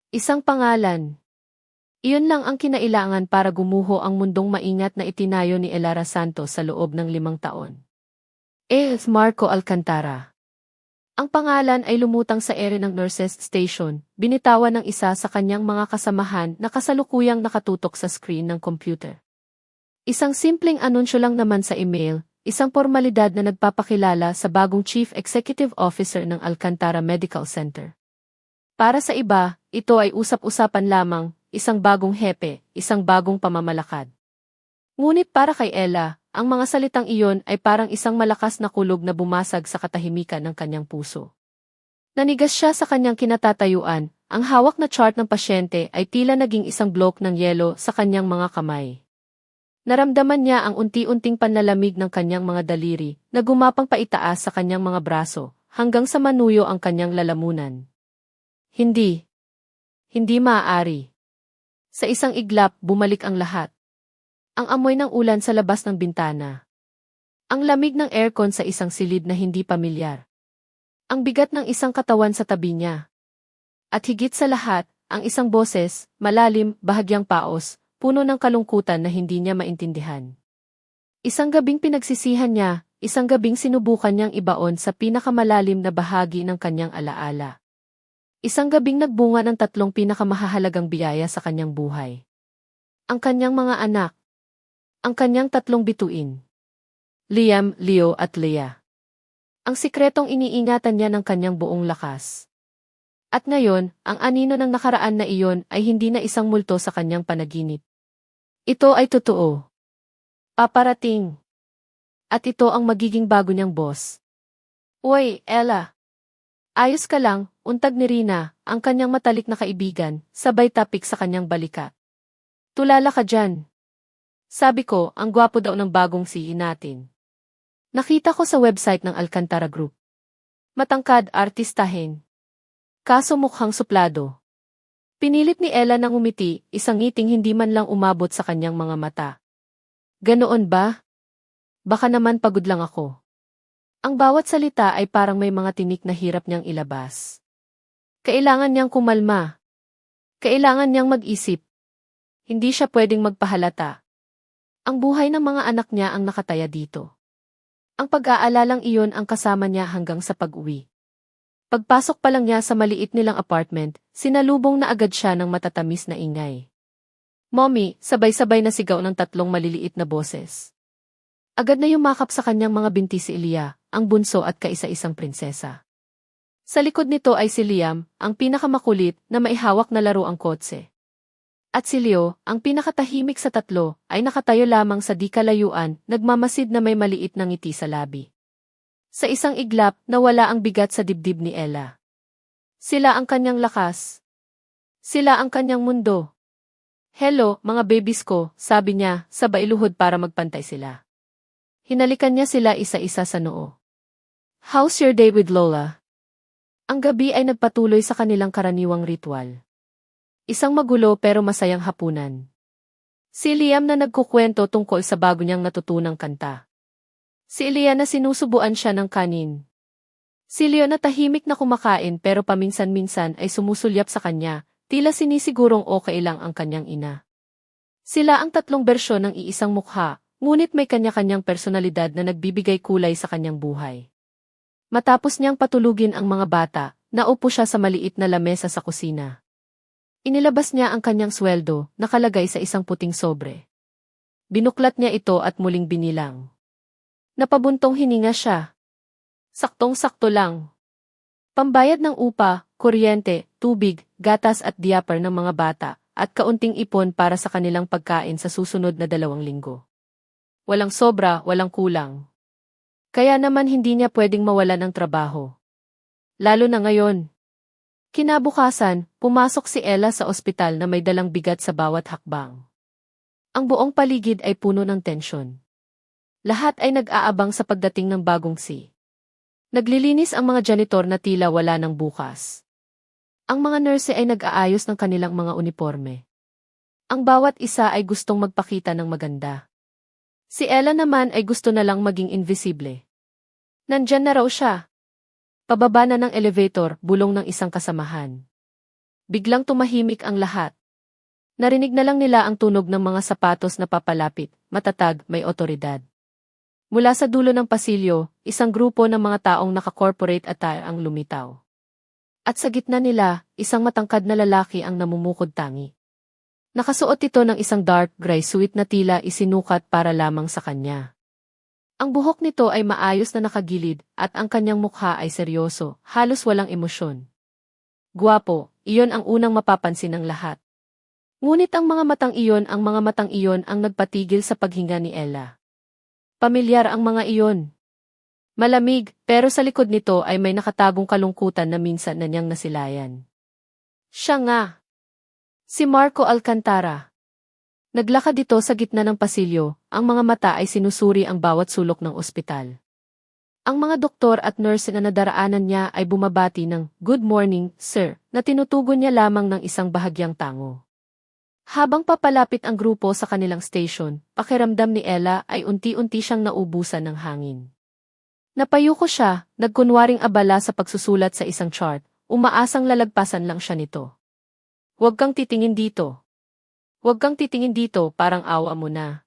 Isang pangalan. Iyon lang ang kinailangan para gumuho ang mundong maingat na itinayo ni Elara Santos sa loob ng 5 taon. Marco Alcantara. Ang pangalan ay lumutang sa ere ng nurses station, binitawan ng isa sa kanyang mga kasamahan na kasalukuyang nakatutok sa screen ng computer. Isang simpleng anunsyo lang naman sa email, isang formalidad na nagpapakilala sa bagong Chief Executive Officer ng Alcantara Medical Center. Para sa iba, ito ay usap-usapan lamang, isang bagong hepe, isang bagong pamamalakad. Ngunit para kay Ella, ang mga salitang iyon ay parang isang malakas na kulog na bumasag sa katahimikan ng kanyang puso. Nanigas siya sa kanyang kinatatayuan, ang hawak na chart ng pasyente ay tila naging isang blok ng yelo sa kanyang mga kamay. Naramdaman niya ang unti-unting panlalamig ng kanyang mga daliri na gumapang paitaas sa kanyang mga braso hanggang sa manuyo ang kanyang lalamunan. Hindi maaari. Sa isang iglap, bumalik ang lahat. Ang amoy ng ulan sa labas ng bintana. Ang lamig ng aircon sa isang silid na hindi pamilyar. Ang bigat ng isang katawan sa tabi niya. At higit sa lahat, ang isang boses, malalim, bahagyang paos, puno ng kalungkutan na hindi niya maintindihan. Isang gabing pinagsisihan niya, isang gabing sinubukan niyang ibaon sa pinakamalalim na bahagi ng kanyang alaala. Isang gabing nagbunga ng 3 pinakamahahalagang biyaya sa kanyang buhay. Ang kanyang mga anak. Ang kanyang 3 bituin. Liam, Leo at Leah. Ang sikretong iniingatan niya ng kanyang buong lakas. At ngayon, ang anino ng nakaraan na iyon ay hindi na isang multo sa kanyang panaginip. Ito ay totoo. Paparating. At ito ang magiging bago niyang boss. Uy, Ella. Ayos ka lang, untag ni Rina, ang kanyang matalik na kaibigan, sabay tapik sa kanyang balikat. Tulala ka dyan. Sabi ko, ang gwapo daw ng bagong CEO natin. Nakita ko sa website ng Alcantara Group. Matangkad, artistahin. Kaso mukhang suplado. Pinilit ni Ella nang umiti, isang ngiting hindi man lang umabot sa kanyang mga mata. Ganoon ba? Baka naman pagod lang ako. Ang bawat salita ay parang may mga tinik na hirap niyang ilabas. Kailangan niyang kumalma. Kailangan niyang mag-isip. Hindi siya pwedeng magpahalata. Ang buhay ng mga anak niya ang nakataya dito. Ang pag-aalalang iyon ang kasama niya hanggang sa pag-uwi. Pagpasok pa lang niya sa maliit nilang apartment, sinalubong na agad siya ng matatamis na ingay. Mommy, sabay-sabay na sigaw ng 3 maliliit na boses. Agad na yumakap sa kanyang mga binti si Elia, ang bunso at kaisa-isang prinsesa. Sa likod nito ay si Liam, ang pinakamakulit na maihawak na laro ang kotse. At si Leo, ang pinakatahimik sa 3, ay nakatayo lamang sa di kalayuan, nagmamasid na may maliit na ngiti sa labi. Sa isang iglap, nawala ang bigat sa dibdib ni Ella. Sila ang kanyang lakas. Sila ang kanyang mundo. Hello, mga babies ko, sabi niya, sabay luhod para magpantay sila. Hinalikan niya sila isa-isa sa noo. How's your day with Lola? Ang gabi ay nagpatuloy sa kanilang karaniwang ritual. Isang magulo pero masayang hapunan. Si Liam na nagkukwento tungkol sa bago niyang natutunang kanta. Si Elia na sinusubuan siya ng kanin. Si Leo na tahimik na kumakain pero paminsan-minsan ay sumusulyap sa kanya, tila sinisigurong okay lang ang kanyang ina. Sila ang 3 bersyon ng iisang mukha, ngunit may kanya-kanyang personalidad na nagbibigay kulay sa kanyang buhay. Matapos niyang patulugin ang mga bata, naupo siya sa maliit na lamesa sa kusina. Inilabas niya ang kanyang sweldo, nakalagay sa isang puting sobre. Binuklat niya ito at muling binilang. Napabuntong hininga siya. Saktong-sakto lang. Pambayad ng upa, kuryente, tubig, gatas at diaper ng mga bata, at kaunting ipon para sa kanilang pagkain sa susunod na 2 linggo. Walang sobra, walang kulang. Kaya naman hindi niya pwedeng mawalan ng trabaho. Lalo na ngayon. Kinabukasan, pumasok si Ella sa ospital na may dalang bigat sa bawat hakbang. Ang buong paligid ay puno ng tensyon. Lahat ay nag-aabang sa pagdating ng bagong CEO. Naglilinis ang mga janitor na tila wala ng bukas. Ang mga nurse ay nag-aayos ng kanilang mga uniforme. Ang bawat isa ay gustong magpakita ng maganda. Si Ella naman ay gusto na lang maging invisible. Nandyan na raw siya. Pababa na ng elevator, bulong ng isang kasamahan. Biglang tumahimik ang lahat. Narinig na lang nila ang tunog ng mga sapatos na papalapit, matatag, may otoridad. Mula sa dulo ng pasilyo, isang grupo ng mga taong naka-corporate attire ang lumitaw. At sa gitna nila, isang matangkad na lalaki ang namumukod tangi. Nakasuot ito ng isang dark gray suit na tila isinukat para lamang sa kanya. Ang buhok nito ay maayos na nakagilid at ang kanyang mukha ay seryoso, halos walang emosyon. Guwapo, iyon ang unang mapapansin ng lahat. Ngunit ang mga matang iyon ang nagpatigil sa paghinga ni Ella. Pamilyar ang mga iyon. Malamig, pero sa likod nito ay may nakatagong kalungkutan na minsan na niyang nasilayan. Siya nga. Si Marco Alcantara. Naglakad ito sa gitna ng pasilyo, ang mga mata ay sinusuri ang bawat sulok ng ospital. Ang mga doktor at nurse na nadaraanan niya ay bumabati ng "Good morning, sir," na tinutugon niya lamang ng isang bahagyang tango. Habang papalapit ang grupo sa kanilang station, pakiramdam ni Ella ay unti-unti siyang naubusan ng hangin. Napayuko siya, nagkunwaring abala sa pagsusulat sa isang chart, umaasang lalagpasan lang siya nito. "Huwag kang titingin dito. Huwag kang titingin dito, parang awa mo na."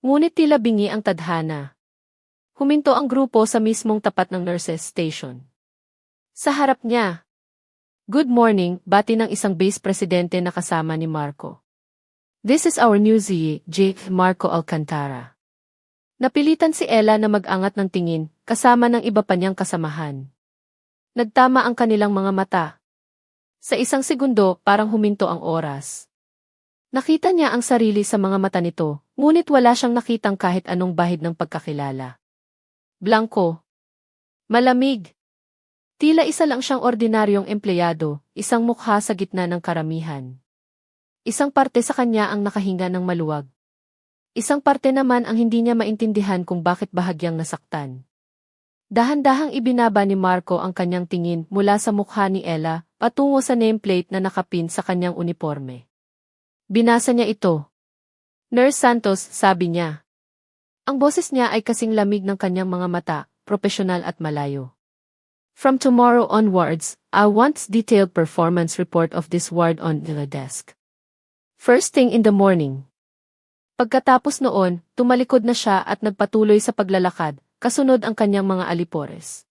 Ngunit tila bingi ang tadhana. Huminto ang grupo sa mismong tapat ng nurses station. Sa harap niya, "Good morning," bati ng isang vice presidente na kasama ni Marco. "This is our new ZA, Marco Alcantara." Napilitan si Ella na mag-angat ng tingin, kasama ng iba pa niyang kasamahan. Nagtama ang kanilang mga mata. Sa isang segundo, parang huminto ang oras. Nakita niya ang sarili sa mga mata nito, ngunit wala siyang nakitang kahit anong bahid ng pagkakilala. Blanco. Malamig. Tila isa lang siyang ordinaryong empleyado, isang mukha sa gitna ng karamihan. Isang parte sa kanya ang nakahinga ng maluwag. Isang parte naman ang hindi niya maintindihan kung bakit bahagyang nasaktan. Dahan-dahang ibinaba ni Marco ang kanyang tingin mula sa mukha ni Ella patungo sa nameplate na nakapin sa kanyang uniforme. Binasa niya ito. "Nurse Santos," sabi niya. Ang boses niya ay kasing lamig ng kanyang mga mata, propesyonal at malayo. "From tomorrow onwards, I want detailed performance report of this ward on the desk. First thing in the morning." Pagkatapos noon, tumalikod na siya at nagpatuloy sa paglalakad, kasunod ang kanyang mga alipores.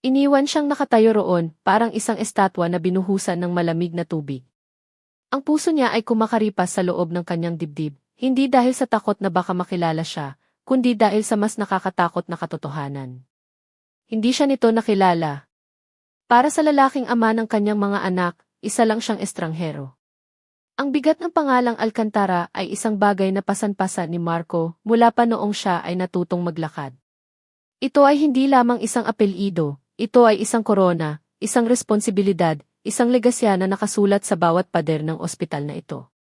Iniwan siyang nakatayo roon, parang isang estatwa na binuhusan ng malamig na tubig. Ang puso niya ay kumakaripas sa loob ng kanyang dibdib, hindi dahil sa takot na baka makilala siya, kundi dahil sa mas nakakatakot na katotohanan. Hindi siya nito nakilala. Para sa lalaking ama ng kanyang mga anak, isa lang siyang estranghero. Ang bigat ng pangalang Alcantara ay isang bagay na pasan-pasan ni Marco mula pa noong siya ay natutong maglakad. Ito ay hindi lamang isang apelyido, ito ay isang korona, isang responsibilidad, isang legasya na nakasulat sa bawat pader ng ospital na ito.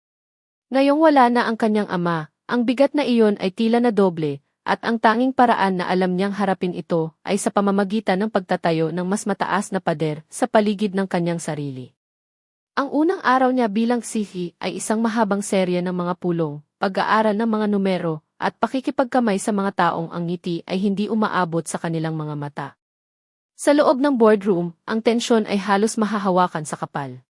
Ngayong wala na ang kanyang ama, ang bigat na iyon ay tila na doble, at ang tanging paraan na alam niyang harapin ito ay sa pamamagitan ng pagtatayo ng mas mataas na pader sa paligid ng kanyang sarili. Ang unang araw niya bilang sihi ay isang mahabang serye ng mga pulong, pag-aaral ng mga numero, at pakikipagkamay sa mga taong ang ngiti ay hindi umaabot sa kanilang mga mata. Sa loob ng boardroom, ang tensyon ay halos mahahawakan sa kapal.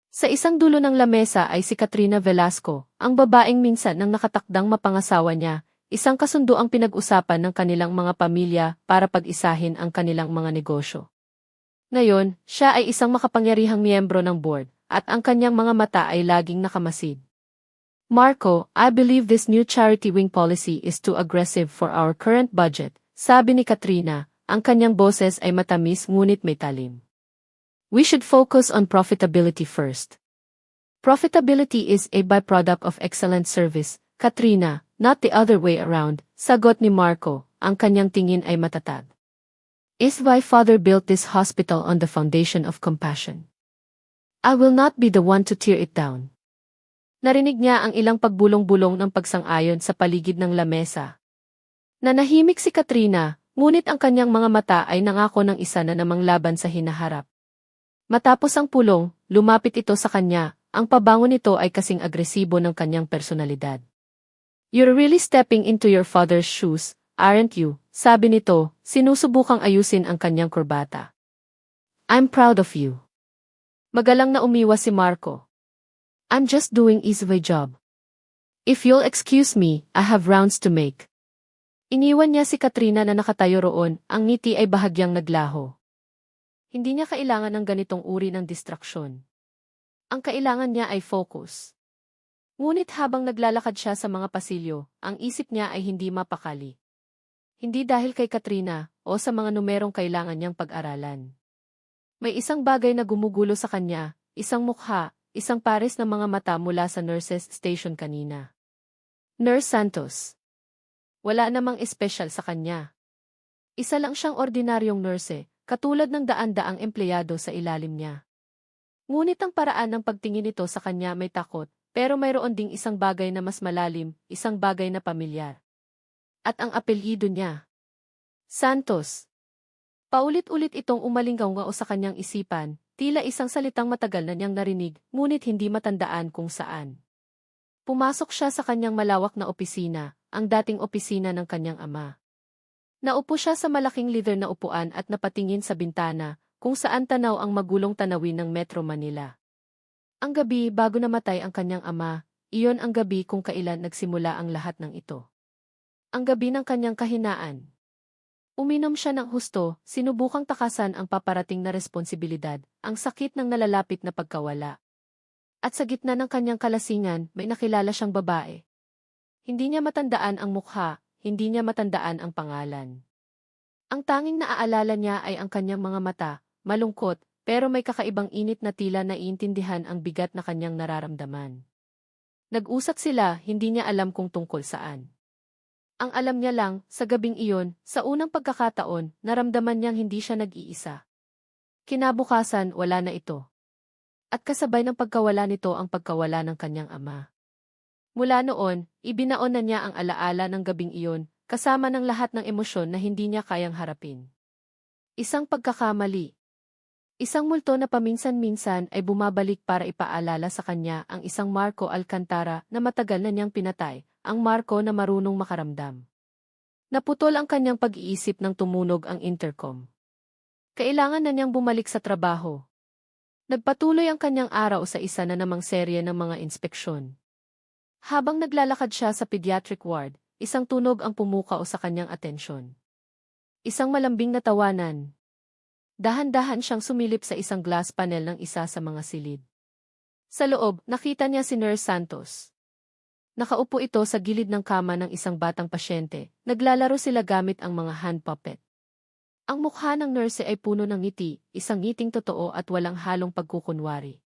Sa isang dulo ng lamesa ay si Katrina Velasco, ang babaeng minsan nang nakatakdang mapangasawa niya, isang kasundo ang pinag-usapan ng kanilang mga pamilya para pag-isahin ang kanilang mga negosyo. Ngayon, siya ay isang makapangyarihang miyembro ng board, at ang kanyang mga mata ay laging nakamasid. "Marco, I believe this new charity wing policy is too aggressive for our current budget," sabi ni Katrina, ang kanyang boses ay matamis ngunit may talim. "We should focus on profitability first." "Profitability is a byproduct of excellent service, Katrina, not the other way around," sagot ni Marco, ang kanyang tingin ay matatag. "Is why Father built this hospital on the foundation of compassion. I will not be the one to tear it down." Narinig niya ang ilang pagbulong-bulong ng pagsang-ayon sa paligid ng lamesa. Nanahimik si Katrina, ngunit ang kanyang mga mata ay nangako ng isa na namang laban sa hinaharap. Matapos ang pulong, lumapit ito sa kanya, ang pabango nito ay kasing agresibo ng kanyang personalidad. "You're really stepping into your father's shoes, aren't you?" sabi nito, sinusubukang ayusin ang kanyang kurbata. "I'm proud of you." Magalang na umiwas si Marco. I'm just doing easy job. If you'll excuse me, I have rounds to make. Iniwan niya si Katrina na nakatayo roon, ang ngiti ay bahagyang naglaho. Hindi niya kailangan ng ganitong uri ng distraksyon. Ang kailangan niya ay focus. Ngunit habang naglalakad siya sa mga pasilyo, ang isip niya ay hindi mapakali. Hindi dahil kay Katrina o sa mga numerong kailangan niyang pag-aralan. May isang bagay na gumugulo sa kanya, isang mukha, isang pares ng mga mata mula sa nurses station kanina. Nurse Santos. Wala namang espesyal sa kanya. Isa lang siyang ordinaryong nurse, katulad ng daan-daang empleyado sa ilalim niya. Ngunit ang paraan ng pagtingin nito sa kanya may takot, pero mayroon ding isang bagay na mas malalim, isang bagay na pamilyar. At ang apelyido niya. Santos. Paulit-ulit itong umalinggaw-ngao sa kanyang isipan, tila isang salitang matagal na niyang narinig, ngunit hindi matandaan kung saan. Pumasok siya sa kanyang malawak na opisina, ang dating opisina ng kanyang ama. Naupo siya sa malaking leather na upuan at napatingin sa bintana, kung saan tanaw ang magulong tanawin ng Metro Manila. Ang gabi bago namatay ang kanyang ama, iyon ang gabi kung kailan nagsimula ang lahat ng ito. Ang gabi ng kanyang kahinaan. Uminom siya ng husto, sinubukang takasan ang paparating na responsibilidad, ang sakit ng nalalapit na pagkawala. At sa gitna ng kanyang kalasingan, may nakilala siyang babae. Hindi niya matandaan ang mukha, hindi niya matandaan ang pangalan. Ang tanging naaalala niya ay ang kanyang mga mata, malungkot, pero may kakaibang init na tila naiintindihan ang bigat na kanyang nararamdaman. Nag-usap sila, hindi niya alam kung tungkol saan. Ang alam niya lang, sa gabing iyon, sa unang pagkakataon, naramdaman niyang hindi siya nag-iisa. Kinabukasan, wala na ito. At kasabay ng pagkawala nito ang pagkawala ng kanyang ama. Mula noon, ibinaon na niya ang alaala ng gabing iyon, kasama ng lahat ng emosyon na hindi niya kayang harapin. Isang pagkakamali. Isang multo na paminsan-minsan ay bumabalik para ipaalala sa kanya ang isang Marco Alcantara na matagal na niyang pinatay, ang Marco na marunong makaramdam. Naputol ang kanyang pag-iisip nang tumunog ang intercom. Kailangan na niyang bumalik sa trabaho. Nagpatuloy ang kanyang araw sa isa na namang serye ng mga inspeksyon. Habang naglalakad siya sa pediatric ward, isang tunog ang pumukao sa kanyang atensyon. Isang malambing na tawanan. Dahan-dahan siyang sumilip sa isang glass panel ng isa sa mga silid. Sa loob, nakita niya si Nurse Santos. Nakaupo ito sa gilid ng kama ng isang batang pasyente, naglalaro sila gamit ang mga hand puppet. Ang mukha ng nurse ay puno ng ngiti, isang ngiting totoo at walang halong pagkukunwari.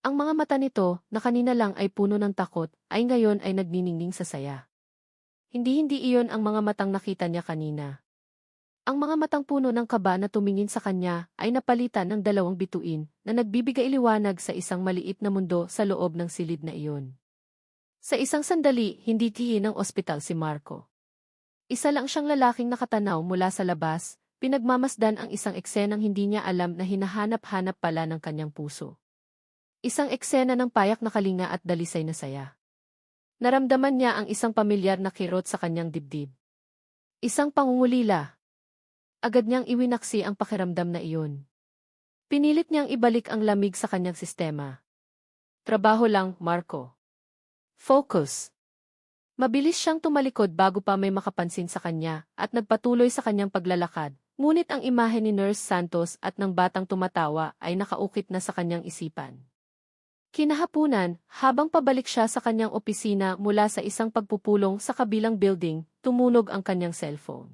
Ang mga mata nito, na kanina lang ay puno ng takot, ay ngayon ay nagniningning sa saya. Hindi iyon ang mga matang nakita niya kanina. Ang mga matang puno ng kaba na tumingin sa kanya ay napalitan ng dalawang bituin na nagbibigay liwanag sa isang maliit na mundo sa loob ng silid na iyon. Sa isang sandali, hindi tihi ng ospital si Marco. Isa lang siyang lalaking nakatanaw mula sa labas, pinagmamasdan ang isang eksenang hindi niya alam na hinahanap-hanap pala ng kanyang puso. Isang eksena ng payak na kalinga at dalisay na saya. Naramdaman niya ang isang pamilyar na kirot sa kanyang dibdib. Isang pangungulila. Agad niyang iwinaksi ang pakiramdam na iyon. Pinilit niyang ibalik ang lamig sa kanyang sistema. Trabaho lang, Marco. Focus. Mabilis siyang tumalikod bago pa may makapansin sa kanya at nagpatuloy sa kanyang paglalakad, ngunit ang imahe ni Nurse Santos at ng batang tumatawa ay nakaukit na sa kanyang isipan. Kinahapunan, habang pabalik siya sa kanyang opisina mula sa isang pagpupulong sa kabilang building, tumunog ang kanyang cellphone.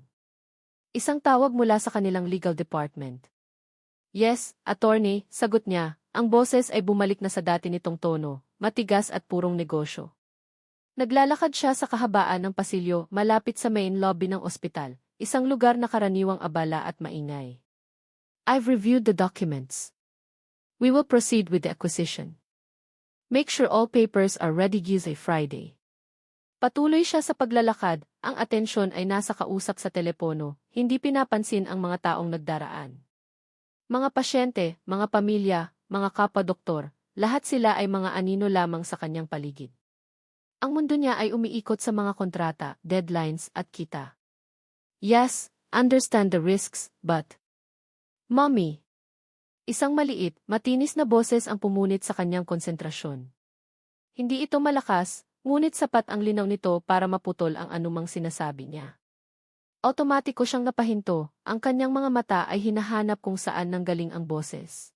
Isang tawag mula sa kanilang legal department. Yes, attorney, sagot niya, ang boses ay bumalik na sa dati nitong tono, matigas at purong negosyo. Naglalakad siya sa kahabaan ng pasilyo malapit sa main lobby ng ospital, isang lugar na karaniwang abala at maingay. I've reviewed the documents. We will proceed with the acquisition. Make sure all papers are ready by Friday. Patuloy siya sa paglalakad, ang atensyon ay nasa kausap sa telepono, hindi pinapansin ang mga taong nagdaraan. Mga pasyente, mga pamilya, mga kapwa-doktor, lahat sila ay mga anino lamang sa kanyang paligid. Ang mundo niya ay umiikot sa mga kontrata, deadlines at kita. Yes, understand the risks, but... Mommy! Isang maliit, matinis na boses ang pumunit sa kanyang konsentrasyon. Hindi ito malakas, ngunit sapat ang linaw nito para maputol ang anumang sinasabi niya. Automatiko siyang napahinto, ang kanyang mga mata ay hinahanap kung saan nanggaling ang boses.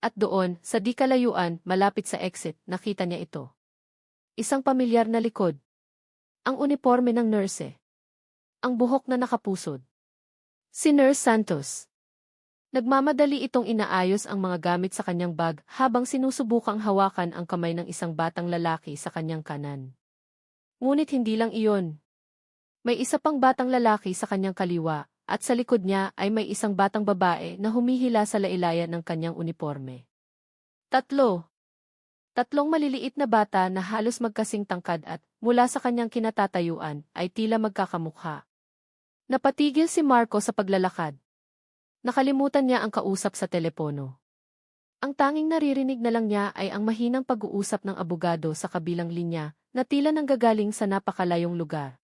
At doon, sa di kalayuan, malapit sa exit, nakita niya ito. Isang pamilyar na likod. Ang uniforme ng nurse. Ang buhok na nakapusod. Si Nurse Santos. Nagmamadali itong inaayos ang mga gamit sa kanyang bag habang sinusubukang hawakan ang kamay ng isang batang lalaki sa kanyang kanan. Ngunit hindi lang iyon. May isa pang batang lalaki sa kanyang kaliwa, at sa likod niya ay may isang batang babae na humihila sa lailayan ng kanyang uniforme. Tatlong maliliit na bata na halos magkasing tangkad at, mula sa kanyang kinatatayuan, ay tila magkakamukha. Napatigil si Marco sa paglalakad. Nakalimutan niya ang kausap sa telepono. Ang tanging naririnig na lang niya ay ang mahinang pag-uusap ng abogado sa kabilang linya na tila nanggagaling sa napakalayong lugar.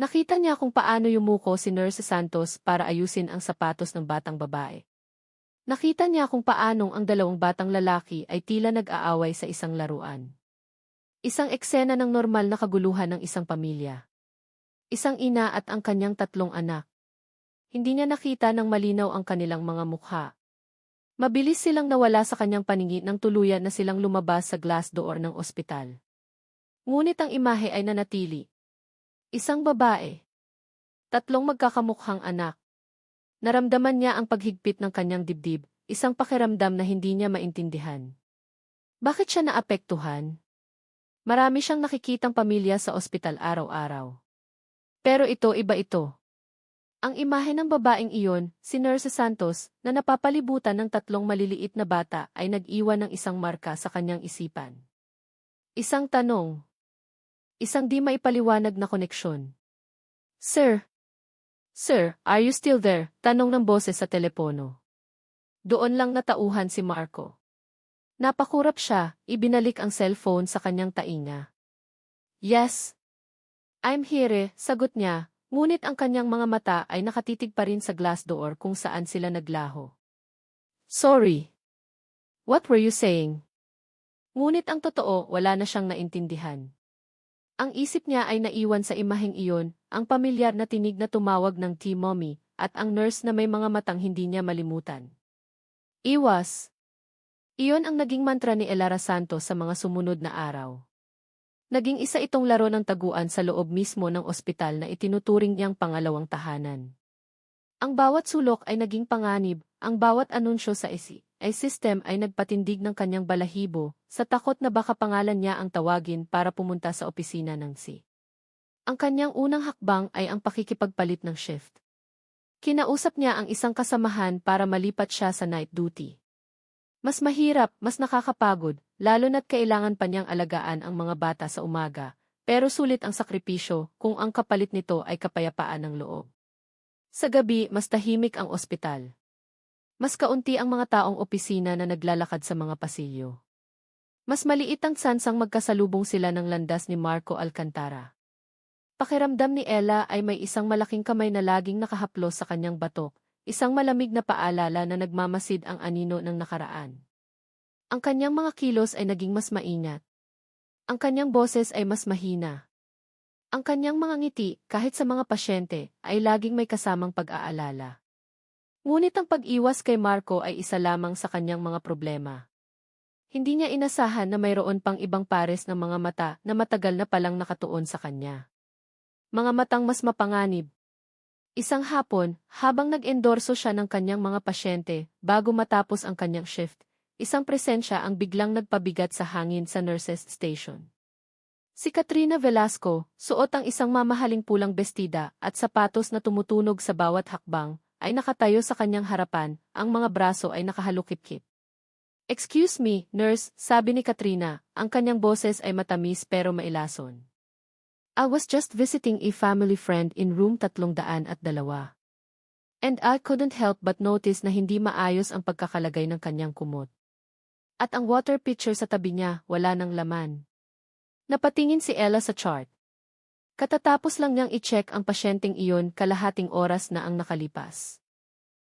Nakita niya kung paano yumuko si Nurse Santos para ayusin ang sapatos ng batang babae. Nakita niya kung paanong ang dalawang batang lalaki ay tila nag-aaway sa isang laruan. Isang eksena ng normal na kaguluhan ng isang pamilya. Isang ina at ang kanyang 3 anak. Hindi niya nakita ng malinaw ang kanilang mga mukha. Mabilis silang nawala sa kanyang paningin nang tuluyan na silang lumabas sa glass door ng ospital. Ngunit ang imahe ay nanatili. Isang babae. 3 magkakamukhang anak. Naramdaman niya ang paghigpit ng kanyang dibdib, isang pakiramdam na hindi niya maintindihan. Bakit siya naapektuhan? Marami siyang nakikitang pamilya sa ospital araw-araw. Pero iba ito. Ang imahe ng babaeng iyon, si Nurse Santos, na napapalibutan ng 3 maliliit na bata ay nag-iwan ng isang marka sa kanyang isipan. Isang tanong. Isang di maipaliwanag na koneksyon. Sir, are you still there? Tanong ng boses sa telepono. Doon lang natauhan si Marco. Napakurap siya, ibinalik ang cellphone sa kanyang tainga. Yes. I'm here, sagot niya. Ngunit ang kanyang mga mata ay nakatitig pa rin sa glass door kung saan sila naglaho. Sorry. What were you saying? Ngunit ang totoo, wala na siyang naintindihan. Ang isip niya ay naiwan sa imaheng iyon, ang pamilyar na tinig na tumawag ng T-mommy, at ang nurse na may mga matang hindi niya malimutan. Iwas. Iyon ang naging mantra ni Elara Santos sa mga sumunod na araw. Naging isa itong laro ng taguan sa loob mismo ng ospital na itinuturing niyang pangalawang tahanan. Ang bawat sulok ay naging panganib, ang bawat anunsyo sa system ay nagpatindig ng kanyang balahibo, sa takot na baka pangalan niya ang tawagin para pumunta sa opisina ng C. Ang kanyang unang hakbang ay ang pakikipagpalit ng shift. Kinausap niya ang isang kasamahan para malipat siya sa night duty. Mas mahirap, mas nakakapagod, lalo na't kailangan pa niyang alagaan ang mga bata sa umaga, pero sulit ang sakripisyo kung ang kapalit nito ay kapayapaan ng loob. Sa gabi, mas tahimik ang ospital. Mas kaunti ang mga taong opisina na naglalakad sa mga pasilyo. Mas maliit ang tsansang magkasalubong sila ng landas ni Marco Alcantara. Pakiramdam ni Ella ay may isang malaking kamay na laging nakahaplos sa kanyang batok, isang malamig na paalala na nagmamasid ang anino ng nakaraan. Ang kanyang mga kilos ay naging mas maingat. Ang kanyang boses ay mas mahina. Ang kanyang mga ngiti, kahit sa mga pasyente, ay laging may kasamang pag-aalala. Ngunit ang pag-iwas kay Marco ay isa lamang sa kanyang mga problema. Hindi niya inasahan na mayroon pang ibang pares ng mga mata na matagal na palang nakatuon sa kanya. Mga matang mas mapanganib. Isang hapon, habang nag-endorso siya ng kanyang mga pasyente, bago matapos ang kanyang shift, isang presensya ang biglang nagpabigat sa hangin sa nurses' station. Si Katrina Velasco, suot ang isang mamahaling pulang bestida at sapatos na tumutunog sa bawat hakbang, ay nakatayo sa kanyang harapan, ang mga braso ay nakahalukip-kip. Excuse me, nurse, sabi ni Katrina, ang kanyang boses ay matamis pero mailason. I was just visiting a family friend in room 302. And I couldn't help but notice na hindi maayos ang pagkakalagay ng kanyang kumot. At ang water pitcher sa tabi niya, wala ng laman. Napatingin si Ella sa chart. Katatapos lang niyang i-check ang pasyenteng iyon, kalahating oras na ang nakalipas.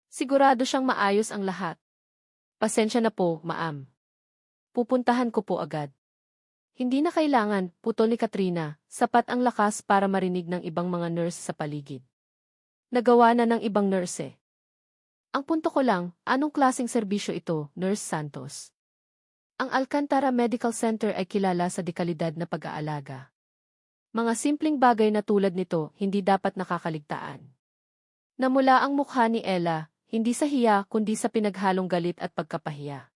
Sigurado siyang maayos ang lahat. Pasensya na po, ma'am. Pupuntahan ko po agad. Hindi na kailangan, putol ni Katrina, sapat ang lakas para marinig ng ibang mga nurse sa paligid. Nagawa na ng ibang nurse. Ang punto ko lang, anong klaseng serbisyo ito, Nurse Santos? Ang Alcantara Medical Center ay kilala sa dekalidad na pag-aalaga. Mga simpleng bagay na tulad nito, hindi dapat nakakaligtaan. Namula ang mukha ni Ella, hindi sa hiya kundi sa pinaghalong galit at pagkapahiya.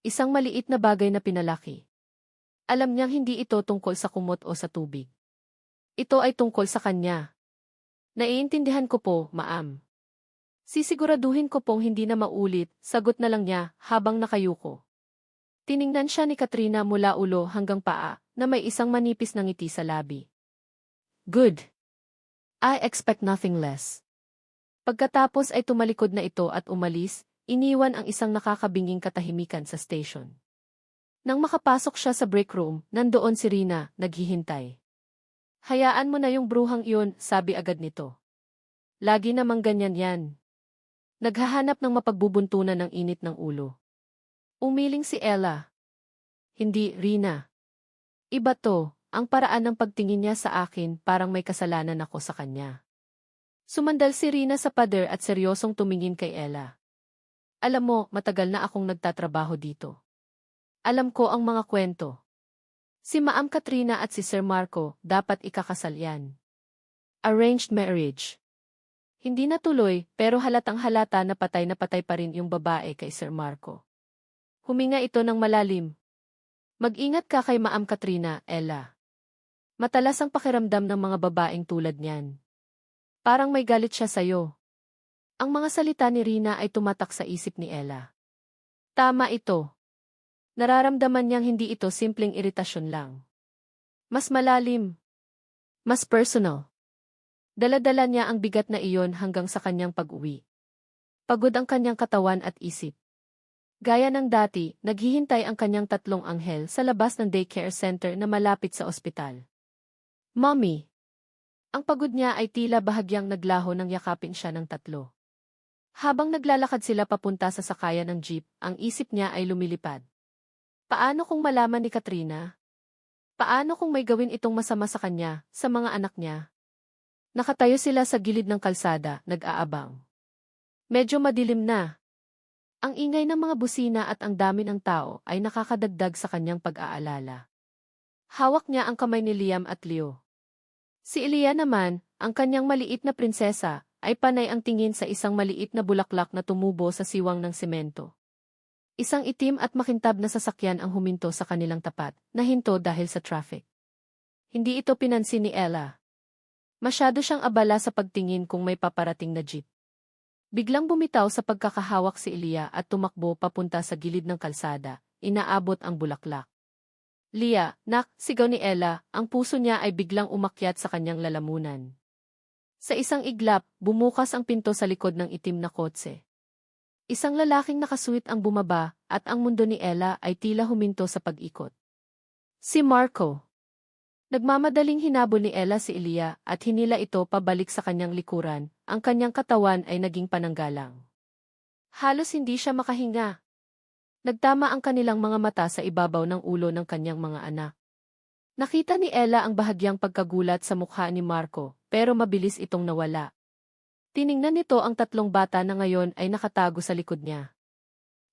Isang maliit na bagay na pinalaki. Alam niyang hindi ito tungkol sa kumot o sa tubig. Ito ay tungkol sa kanya. Naiintindihan ko po, ma'am. Sisiguraduhin ko pong hindi na maulit, sagot na lang niya habang nakayuko. Tiningnan siya ni Katrina mula ulo hanggang paa na may isang manipis na ngiti sa labi. Good. I expect nothing less. Pagkatapos ay tumalikod na ito at umalis, iniwan ang isang nakakabinging katahimikan sa station. Nang makapasok siya sa break room, nandoon si Rina, naghihintay. Hayaan mo na yung bruhang iyon, sabi agad nito. Lagi namang ganyan yan. Naghahanap ng mapagbubuntunan ng init ng ulo. Umiling si Ella. Hindi, Rina. Iba to, ang paraan ng pagtingin niya sa akin parang may kasalanan ako sa kanya. Sumandal si Rina sa pader at seryosong tumingin kay Ella. Alam mo, matagal na akong nagtatrabaho dito. Alam ko ang mga kwento. Si Ma'am Katrina at si Sir Marco, dapat ikakasal yan. Arranged marriage. Hindi natuloy, pero halatang halata na patay pa rin yung babae kay Sir Marco. Huminga ito ng malalim. Mag-ingat ka kay Ma'am Katrina, Ella. Matalas ang pakiramdam ng mga babaeng tulad niyan. Parang may galit siya sa'yo. Ang mga salita ni Rina ay tumatak sa isip ni Ella. Tama ito. Nararamdaman niyang hindi ito simpleng iritasyon lang. Mas malalim. Mas personal. Dala-dala niya ang bigat na iyon hanggang sa kanyang pag-uwi. Pagod ang kanyang katawan at isip. Gaya ng dati, naghihintay ang kanyang tatlong anghel sa labas ng daycare center na malapit sa ospital. Mommy! Ang pagod niya ay tila bahagyang naglaho nang yakapin siya ng tatlo. Habang naglalakad sila papunta sa sakayan ng jeep, ang isip niya ay lumilipad. Paano kung malaman ni Katrina? Paano kung may gawin itong masama sa kanya, sa mga anak niya? Nakatayo sila sa gilid ng kalsada, nag-aabang. Medyo madilim na. Ang ingay ng mga busina at ang dami ng tao ay nakakadagdag sa kanyang pag-aalala. Hawak niya ang kamay ni Liam at Leo. Si Elia naman, ang kanyang maliit na prinsesa, ay panay ang tingin sa isang maliit na bulaklak na tumubo sa siwang ng semento. Isang itim at makintab na sasakyan ang huminto sa kanilang tapat, nahinto dahil sa traffic. Hindi ito pinansin ni Ella. Masyado siyang abala sa pagtingin kung may paparating na jeep. Biglang bumitaw sa pagkakahawak si Elia at tumakbo papunta sa gilid ng kalsada, inaabot ang bulaklak. Lia, nak, sigaw ni Ella, ang puso niya ay biglang umakyat sa kanyang lalamunan. Sa isang iglap, bumukas ang pinto sa likod ng itim na kotse. Isang lalaking nakasuit ang bumaba, at ang mundo ni Ella ay tila huminto sa pag-ikot. Si Marco. Nagmamadaling hinabol ni Ella si Elia at hinila ito pabalik sa kanyang likuran, ang kanyang katawan ay naging pananggalang. Halos hindi siya makahinga. Nagtama ang kanilang mga mata sa ibabaw ng ulo ng kanyang mga anak. Nakita ni Ella ang bahagyang pagkagulat sa mukha ni Marco, pero mabilis itong nawala. Tiningnan nito ang tatlong bata na ngayon ay nakatago sa likod niya.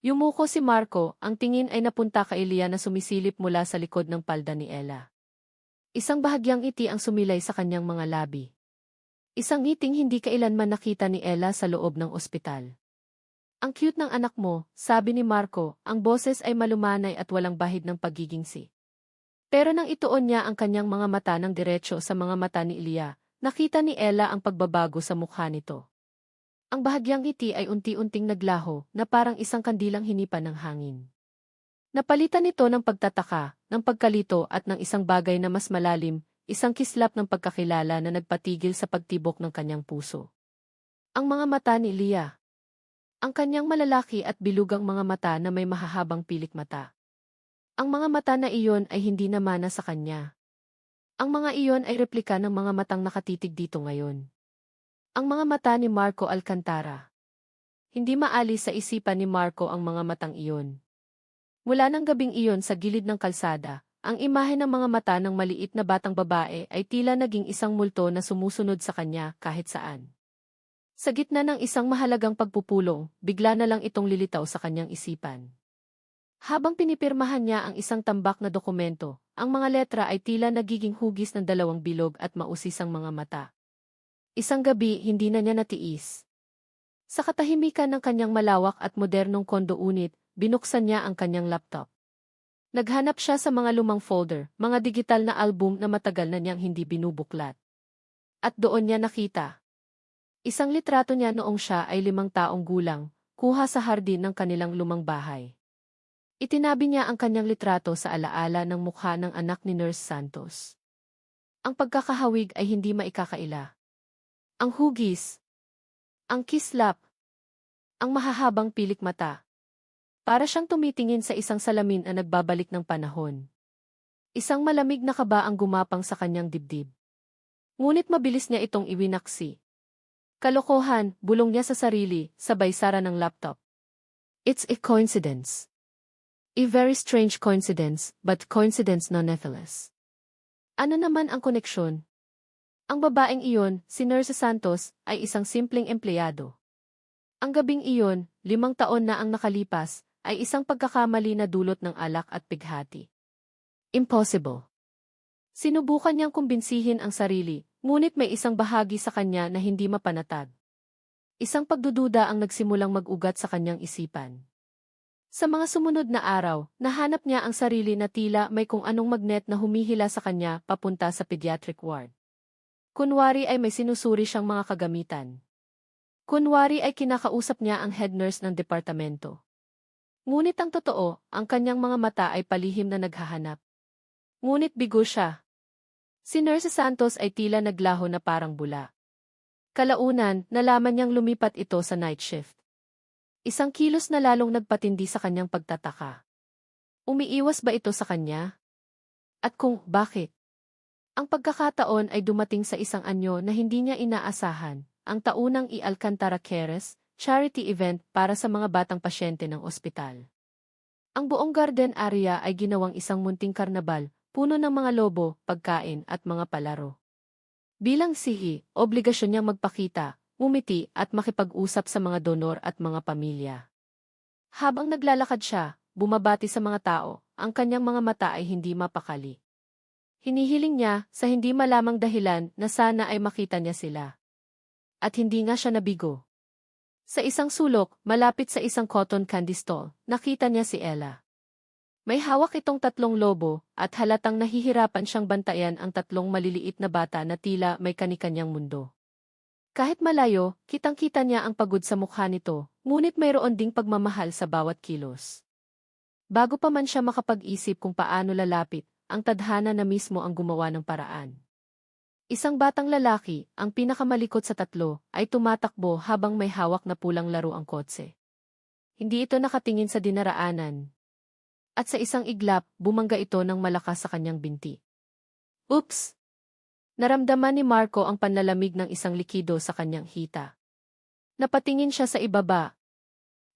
Yumuko si Marco, ang tingin ay napunta kay Elia na sumisilip mula sa likod ng palda ni Ella. Isang bahagyang ngiti ang sumilay sa kanyang mga labi. Isang ngiting hindi kailanman nakita ni Ella sa loob ng ospital. Ang cute ng anak mo, sabi ni Marco, ang boses ay malumanay at walang bahid ng pagigingsi. Pero nang ituon niya ang kanyang mga mata ng diretso sa mga mata ni Elia, nakita ni Ella ang pagbabago sa mukha nito. Ang bahagyang ngiti ay unti-unting naglaho na parang isang kandilang hinipan ng hangin. Napalitan nito ng pagtataka, ng pagkalito at ng isang bagay na mas malalim, isang kislap ng pagkakilala na nagpatigil sa pagtibok ng kanyang puso. Ang mga mata ni Elia. Ang kanyang malalaki at bilugang mga mata na may mahahabang pilik mata. Ang mga mata na iyon ay hindi namana sa kanya. Ang mga iyon ay replika ng mga matang nakatitig dito ngayon. Ang mga mata ni Marco Alcantara. Hindi maalis sa isipan ni Marco ang mga matang iyon. Mula ng gabing iyon sa gilid ng kalsada, ang imahe ng mga mata ng maliit na batang babae ay tila naging isang multo na sumusunod sa kanya kahit saan. Sa gitna ng isang mahalagang pagpupulong, bigla na lang itong lilitaw sa kanyang isipan. Habang pinipirmahan niya ang isang tambak na dokumento, ang mga letra ay tila nagiging hugis ng dalawang bilog at mausisang mga mata. Isang gabi, hindi na niya natiis. Sa katahimikan ng kanyang malawak at modernong kondo unit, binuksan niya ang kanyang laptop. Naghanap siya sa mga lumang folder, mga digital na album na matagal na niyang hindi binubuklat. At doon niya nakita. Isang litrato niya noong siya ay 5 taong gulang, kuha sa hardin ng kanilang lumang bahay. Itinabi niya ang kanyang litrato sa alaala ng mukha ng anak ni Nurse Santos. Ang pagkakahawig ay hindi maikakaila. Ang hugis, ang kislap, ang mahahabang pilik mata. Para siyang tumitingin sa isang salamin na nagbabalik ng panahon. Isang malamig na kaba ang gumapang sa kanyang dibdib. Ngunit mabilis niya itong iwinaksi. Kalokohan, bulong niya sa sarili, sabay sara ng laptop. It's a coincidence. A very strange coincidence, but coincidence nonetheless. Ano naman ang koneksyon? Ang babaeng iyon, si Nurse Santos, ay isang simpleng empleyado. Ang gabing iyon, 5 taon na ang nakalipas, ay isang pagkakamali na dulot ng alak at pighati. Impossible. Sinubukan niyang kumbinsihin ang sarili, ngunit may isang bahagi sa kanya na hindi mapanatag. Isang pagdududa ang nagsimulang mag-ugat sa kanyang isipan. Sa mga sumunod na araw, nahanap niya ang sarili na tila may kung anong magnet na humihila sa kanya papunta sa pediatric ward. Kunwari ay may sinusuri siyang mga kagamitan. Kunwari ay kinakausap niya ang head nurse ng departamento. Ngunit ang totoo, ang kanyang mga mata ay palihim na naghahanap. Ngunit bigo siya. Si Nurse Santos ay tila naglaho na parang bula. Kalaunan, nalaman niyang lumipat ito sa night shift. Isang kilos na lalong nagpatindi sa kanyang pagtataka. Umiiwas ba ito sa kanya? At kung bakit? Ang pagkakataon ay dumating sa isang anyo na hindi niya inaasahan, ang taunang Alcantara Cares, charity event para sa mga batang pasyente ng ospital. Ang buong garden area ay ginawang isang munting karnabal, puno ng mga lobo, pagkain at mga palaro. Bilang sihi, obligasyon niyang magpakita, ngumiti at makipag-usap sa mga donor at mga pamilya. Habang naglalakad siya, bumabati sa mga tao, ang kanyang mga mata ay hindi mapakali. Hinihiling niya sa hindi malamang dahilan na sana ay makita niya sila. At hindi nga siya nabigo. Sa isang sulok, malapit sa isang cotton candy stall, nakita niya si Ella. May hawak itong 3 lobo, at halatang nahihirapan siyang bantayan ang 3 maliliit na bata na tila may kanikanyang mundo. Kahit malayo, kitang-kita niya ang pagod sa mukha nito, ngunit mayroon ding pagmamahal sa bawat kilos. Bago pa man siya makapag-isip kung paano lalapit, ang tadhana na mismo ang gumawa ng paraan. Isang batang lalaki, ang pinakamalikot sa 3, ay tumatakbo habang may hawak na pulang laro ang kotse. Hindi ito nakatingin sa dinaraanan. At sa isang iglap, bumangga ito ng malakas sa kanyang binti. Oops! Naramdaman ni Marco ang panlalamig ng isang likido sa kanyang hita. Napatingin siya sa ibaba.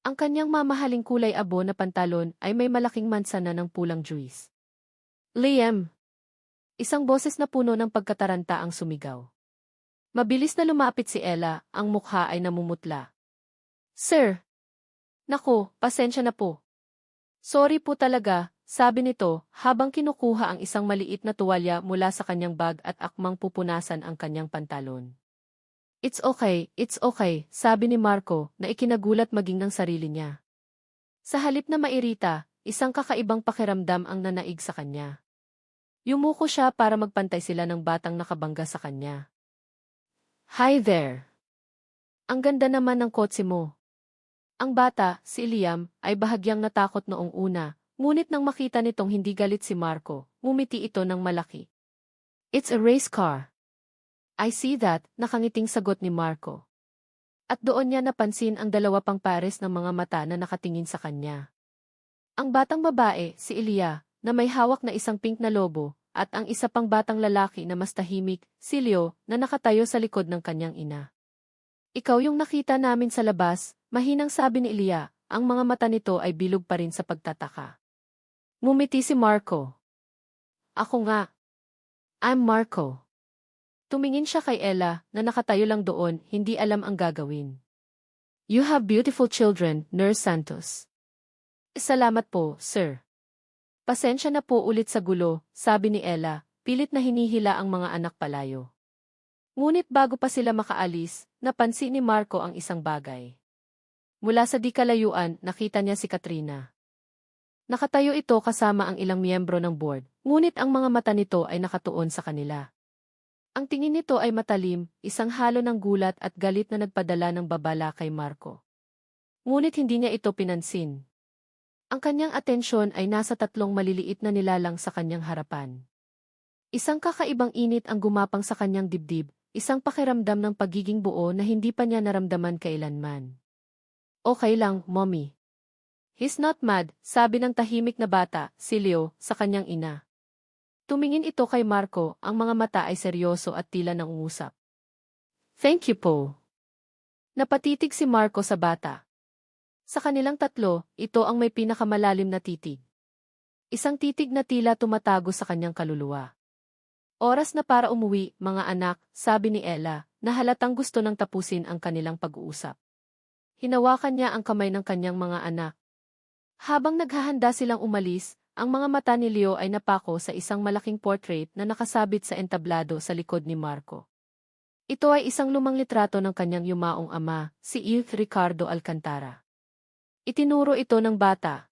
Ang kanyang mamahaling kulay abo na pantalon ay may malaking mansana ng pulang juice. Liam! Isang boses na puno ng pagkataranta ang sumigaw. Mabilis na lumapit si Ella, ang mukha ay namumutla. Sir! Naku, pasensya na po. Sorry po talaga, sabi nito, habang kinukuha ang isang maliit na tuwalya mula sa kanyang bag at akmang pupunasan ang kanyang pantalon. It's okay, sabi ni Marco na ikinagulat maging ng sarili niya. Sa halip na mairita, isang kakaibang pakiramdam ang nanaig sa kanya. Yumuko siya para magpantay sila ng batang nakabangga sa kanya. Hi there! Ang ganda naman ng kotse mo. Ang bata, si Liam, ay bahagyang natakot noong una, ngunit nang makita nitong hindi galit si Marco, ngumiti ito ng malaki. It's a race car. I see that, nakangiting sagot ni Marco. At doon niya napansin ang 2 pang pares ng mga mata na nakatingin sa kanya. Ang batang babae, si Elia, na may hawak na isang pink na lobo, at ang isa pang batang lalaki na mas tahimik, si Leo, na nakatayo sa likod ng kanyang ina. Ikaw yung nakita namin sa labas, Mahinang sabi ni Ilya, ang mga mata nito ay bilog pa rin sa pagtataka. Ngumiti si Marco. Ako nga. I'm Marco. Tumingin siya kay Ella na nakatayo lang doon, hindi alam ang gagawin. You have beautiful children, Nurse Santos. Salamat po, sir. Pasensya na po ulit sa gulo, sabi ni Ella, pilit na hinihila ang mga anak palayo. Ngunit bago pa sila makaalis, napansin ni Marco ang isang bagay. Mula sa di kalayuan, nakita niya si Katrina. Nakatayo ito kasama ang ilang miyembro ng board, ngunit ang mga mata nito ay nakatuon sa kanila. Ang tingin nito ay matalim, isang halo ng gulat at galit na nagpadala ng babala kay Marco. Ngunit hindi niya ito pinansin. Ang kanyang atensyon ay nasa tatlong maliliit na nilalang sa kanyang harapan. Isang kakaibang init ang gumapang sa kanyang dibdib, isang pakiramdam ng pagiging buo na hindi pa niya naramdaman kailanman. Okay lang, mommy. He's not mad, sabi ng tahimik na bata, si Leo, sa kanyang ina. Tumingin ito kay Marco, ang mga mata ay seryoso at tila nangungusap. Thank you po. Napatitig si Marco sa bata. Sa kanilang tatlo, ito ang may pinakamalalim na titig. Isang titig na tila tumatago sa kanyang kaluluwa. Oras na para umuwi, mga anak, sabi ni Ella, na halatang gusto nang tapusin ang kanilang pag-uusap. Hinawakan niya ang kamay ng kanyang mga anak. Habang naghahanda silang umalis, ang mga mata ni Leo ay napako sa isang malaking portrait na nakasabit sa entablado sa likod ni Marco. Ito ay isang lumang litrato ng kanyang yumaong ama, si Youth Ricardo Alcantara. Itinuro ito ng bata.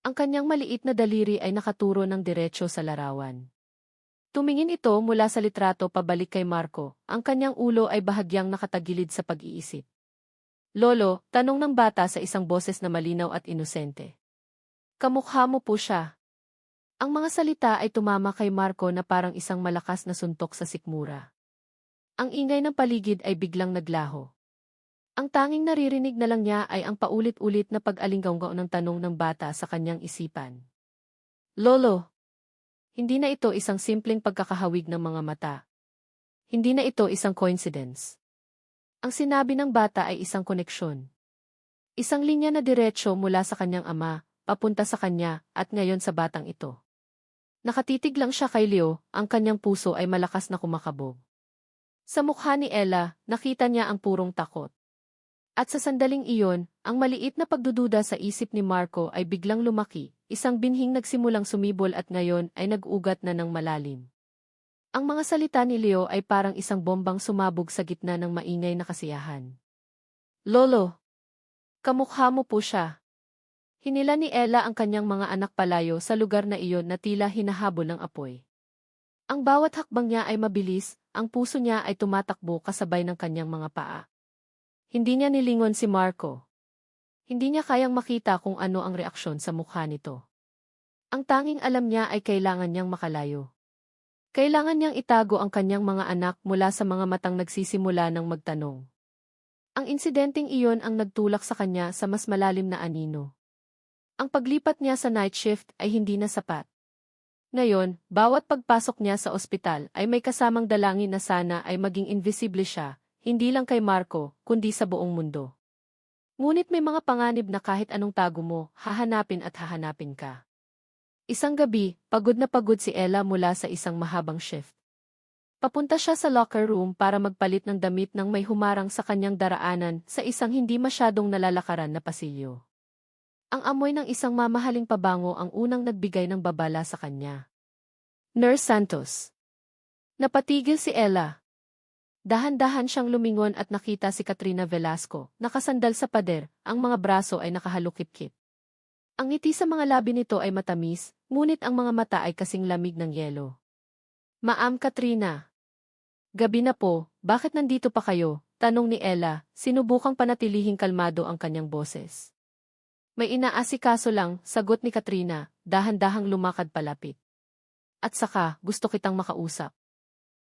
Ang kanyang maliit na daliri ay nakaturo ng diretso sa larawan. Tumingin ito mula sa litrato pabalik kay Marco, ang kanyang ulo ay bahagyang nakatagilid sa pag-iisip. Lolo, tanong ng bata sa isang boses na malinaw at inosente. Kamukha mo po siya. Ang mga salita ay tumama kay Marco na parang isang malakas na suntok sa sikmura. Ang ingay ng paligid ay biglang naglaho. Ang tanging naririnig na lang niya ay ang paulit-ulit na pag-alinggaw ng tanong ng bata sa kanyang isipan. Lolo, hindi na ito isang simpleng pagkakahawig ng mga mata. Hindi na ito isang coincidence. Ang sinabi ng bata ay isang koneksyon. Isang linya na diretsyo mula sa kanyang ama, papunta sa kanya, at ngayon sa batang ito. Nakatitig lang siya kay Leo, ang kanyang puso ay malakas na kumakabog. Sa mukha ni Ella, nakita niya ang purong takot. At sa sandaling iyon, ang maliit na pagdududa sa isip ni Marco ay biglang lumaki, isang binhing nagsimulang sumibol at ngayon ay nag-ugat na ng malalim. Ang mga salita ni Leo ay parang isang bombang sumabog sa gitna ng maingay na kasiyahan. Lolo, kamukha mo po siya. Hinila ni Ella ang kanyang mga anak palayo sa lugar na iyon na tila hinahabol ng apoy. Ang bawat hakbang niya ay mabilis, ang puso niya ay tumatakbo kasabay ng kanyang mga paa. Hindi niya nilingon si Marco. Hindi niya kayang makita kung ano ang reaksyon sa mukha nito. Ang tanging alam niya ay kailangan niyang makalayo. Kailangan niyang itago ang kanyang mga anak mula sa mga matang nagsisimula ng magtanong. Ang insidenteng iyon ang nagtulak sa kanya sa mas malalim na anino. Ang paglipat niya sa night shift ay hindi na sapat. Ngayon, bawat pagpasok niya sa ospital ay may kasamang dalangin na sana ay maging invisible siya, hindi lang kay Marco, kundi sa buong mundo. Ngunit may mga panganib na kahit anong tago mo, hahanapin at hahanapin ka. Isang gabi, pagod na pagod si Ella mula sa isang mahabang shift. Papunta siya sa locker room para magpalit ng damit nang may humarang sa kanyang daraanan sa isang hindi masyadong nalalakaran na pasilyo. Ang amoy ng isang mamahaling pabango ang unang nagbigay ng babala sa kanya. Nurse Santos. Napatigil si Ella. Dahan-dahan siyang lumingon at nakita si Katrina Velasco, nakasandal sa pader, ang mga braso ay nakahalukip-kip. Ang ngiti sa mga labi nito ay matamis, ngunit ang mga mata ay kasing lamig ng yelo. Ma'am Katrina. Gabi na po, bakit nandito pa kayo? Tanong ni Ella, sinubukang panatilihing kalmado ang kanyang boses. May inaasikaso lang, sagot ni Katrina, dahan-dahang lumakad palapit. At saka, gusto kitang makausap.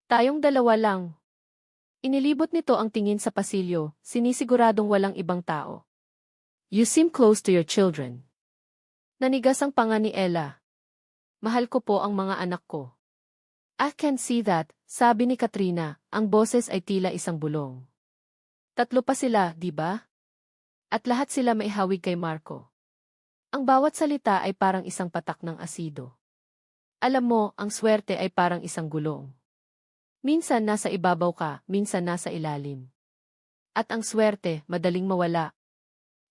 Tayong dalawa lang. Inilibot nito ang tingin sa pasilyo, sinisiguradong walang ibang tao. You seem close to your children. Nanigas ang panga ni Ella. Mahal ko po ang mga anak ko. I can see that, sabi ni Katrina, ang boses ay tila isang bulong. Tatlo pa sila, di ba? At lahat sila maihawig kay Marco. Ang bawat salita ay parang isang patak ng asido. Alam mo, ang swerte ay parang isang gulong. Minsan nasa ibabaw ka, minsan nasa ilalim. At ang swerte, madaling mawala.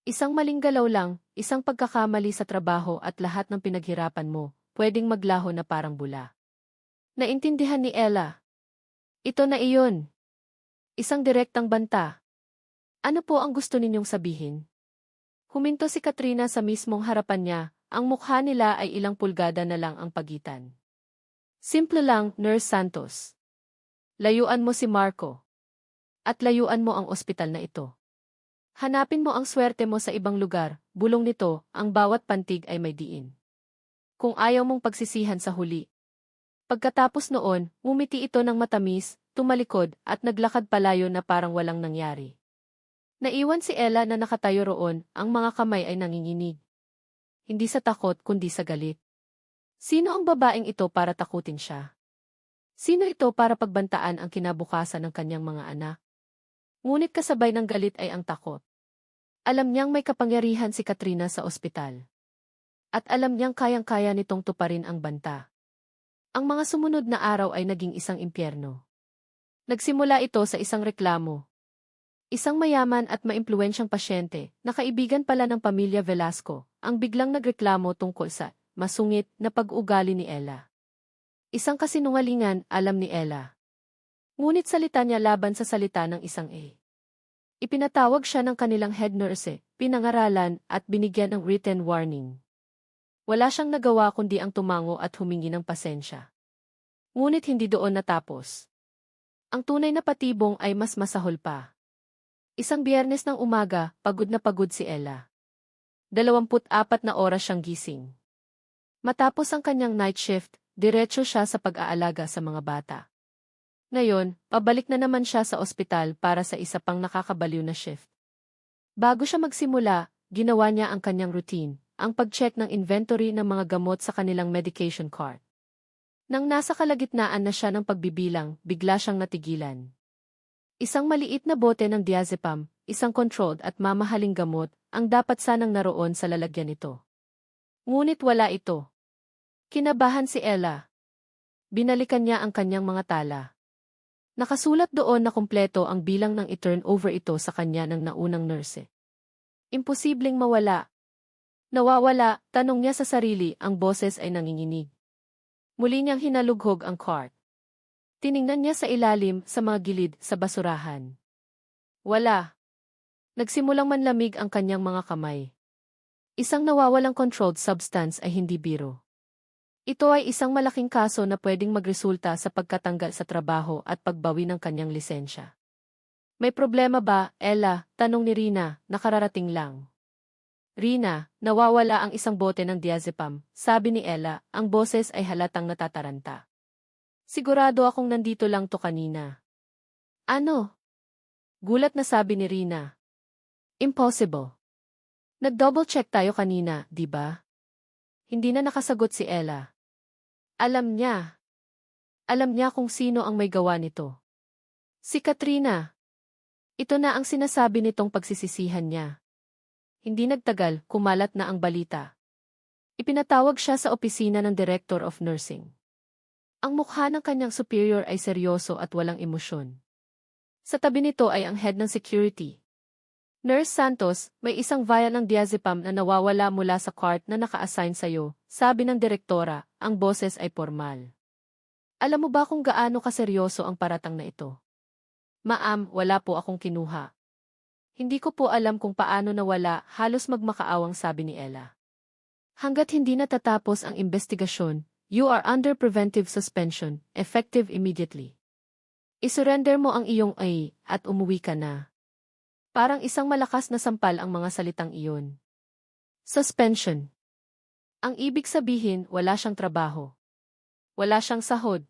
Isang maling galaw lang, isang pagkakamali sa trabaho at lahat ng pinaghirapan mo, pwedeng maglaho na parang bula. Naintindihan ni Ella. Ito na iyon. Isang direktang banta. Ano po ang gusto ninyong sabihin? Huminto si Katrina sa mismong harapan niya, ang mukha nila ay ilang pulgada na lang ang pagitan. Simple lang, Nurse Santos. Layuan mo si Marco. At layuan mo ang ospital na ito. Hanapin mo ang swerte mo sa ibang lugar, bulong nito, ang bawat pantig ay may diin. Kung ayaw mong pagsisihan sa huli. Pagkatapos noon, ngumiti ito ng matamis, tumalikod, at naglakad palayo na parang walang nangyari. Naiwan si Ella na nakatayo roon, ang mga kamay ay nanginginig. Hindi sa takot kundi sa galit. Sino ang babaeng ito para takutin siya? Sino ito para pagbantaan ang kinabukasan ng kanyang mga anak? Ngunit kasabay ng galit ay ang takot. Alam niyang may kapangyarihan si Katrina sa ospital. At alam niyang kayang-kaya nitong tuparin ang banta. Ang mga sumunod na araw ay naging isang impyerno. Nagsimula ito sa isang reklamo. Isang mayaman at maimpluwensyang pasyente, na kaibigan pala ng pamilya Velasco, ang biglang nagreklamo tungkol sa masungit na pag-ugali ni Ella. Isang kasinungalingan, alam ni Ella. Ngunit salita niya laban sa salita ng isang A. Ipinatawag siya ng kanilang head nurse, pinangaralan at binigyan ng written warning. Wala siyang nagawa kundi ang tumango at humingi ng pasensya. Ngunit hindi doon natapos. Ang tunay na patibong ay mas masahol pa. Isang Biyernes ng umaga, pagod na pagod si Ella. 24 na oras siyang gising. Matapos ang kanyang night shift, diretso siya sa pag-aalaga sa mga bata. Ngayon, pabalik na naman siya sa ospital para sa isa pang nakakabaliw na shift. Bago siya magsimula, ginawa niya ang kanyang routine, ang pag-check ng inventory ng mga gamot sa kanilang medication cart. Nang nasa kalagitnaan na siya ng pagbibilang, bigla siyang natigilan. Isang maliit na bote ng diazepam, isang controlled at mamahaling gamot, ang dapat sanang naroon sa lalagyan nito. Ngunit wala ito. Kinabahan si Ella. Binalikan niya ang kanyang mga tala. Nakasulat doon na kumpleto ang bilang ng i-turn over ito sa kanya ng naunang nurse. Imposibleng mawala. Nawawala, tanong niya sa sarili, ang boses ay nanginginig. Muli niyang hinalughog ang cart. Tiningnan niya sa ilalim, sa mga gilid, sa basurahan. Wala. Nagsimulang manlamig ang kanyang mga kamay. Isang nawawalang controlled substance ay hindi biro. Ito ay isang malaking kaso na pwedeng magresulta sa pagkatanggal sa trabaho at pagbawi ng kanyang lisensya. May problema ba, Ella? Tanong ni Rina, nakararating lang. Rina, nawawala ang isang bote ng diazepam, sabi ni Ella, ang boses ay halatang natataranta. Sigurado akong nandito lang to kanina. Ano? Gulat na sabi ni Rina. Impossible. Nag-double check tayo kanina, di ba? Hindi na nakasagot si Ella. Alam niya. Alam niya kung sino ang may gawa nito. Si Katrina. Ito na ang sinasabi nitong pagsisisihan niya. Hindi nagtagal, kumalat na ang balita. Ipinatawag siya sa opisina ng Director of Nursing. Ang mukha ng kanyang superior ay seryoso at walang emosyon. Sa tabi nito ay ang head ng security. Nurse Santos, may isang vial ng diazepam na nawawala mula sa cart na naka-assign sa'yo, sabi ng direktora, ang boses ay formal. Alam mo ba kung gaano kaseryoso ang paratang na ito? Ma'am, wala po akong kinuha. Hindi ko po alam kung paano nawala, halos magmakaawang sabi ni Ella. Hanggat hindi natatapos ang investigasyon, you are under preventive suspension, effective immediately. Isurrender mo ang iyong ay, at umuwi ka na. Parang isang malakas na sampal ang mga salitang iyon. Suspension. Ang ibig sabihin, wala siyang trabaho. Wala siyang sahod.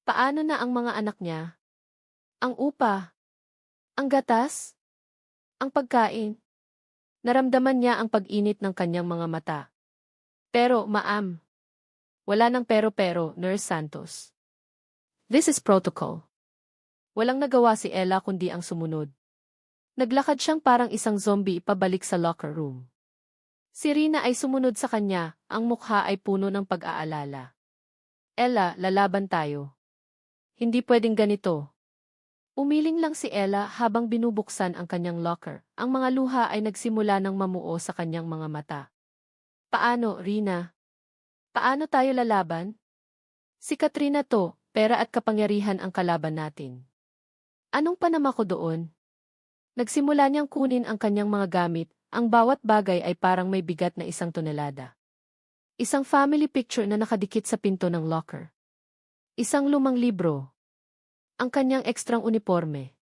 Paano na ang mga anak niya? Ang upa? Ang gatas? Ang pagkain? Naramdaman niya ang pag-init ng kanyang mga mata. Pero, ma'am. Wala nang pero-pero, Nurse Santos. This is protocol. Walang nagawa si Ella kundi ang sumunod. Naglakad siyang parang isang zombie pabalik sa locker room. Si Rina ay sumunod sa kanya, ang mukha ay puno ng pag-aalala. Ella, lalaban tayo. Hindi pwedeng ganito. Umiling lang si Ella habang binubuksan ang kanyang locker. Ang mga luha ay nagsimula ng mamuo sa kanyang mga mata. Paano, Rina? Paano tayo lalaban? Si Katrina to, pera at kapangyarihan ang kalaban natin. Anong panama ko doon? Nagsimula niyang kunin ang kanyang mga gamit, ang bawat bagay ay parang may bigat na 1 tonelada. Isang family picture na nakadikit sa pinto ng locker. Isang lumang libro. Ang kanyang ekstrang uniforme.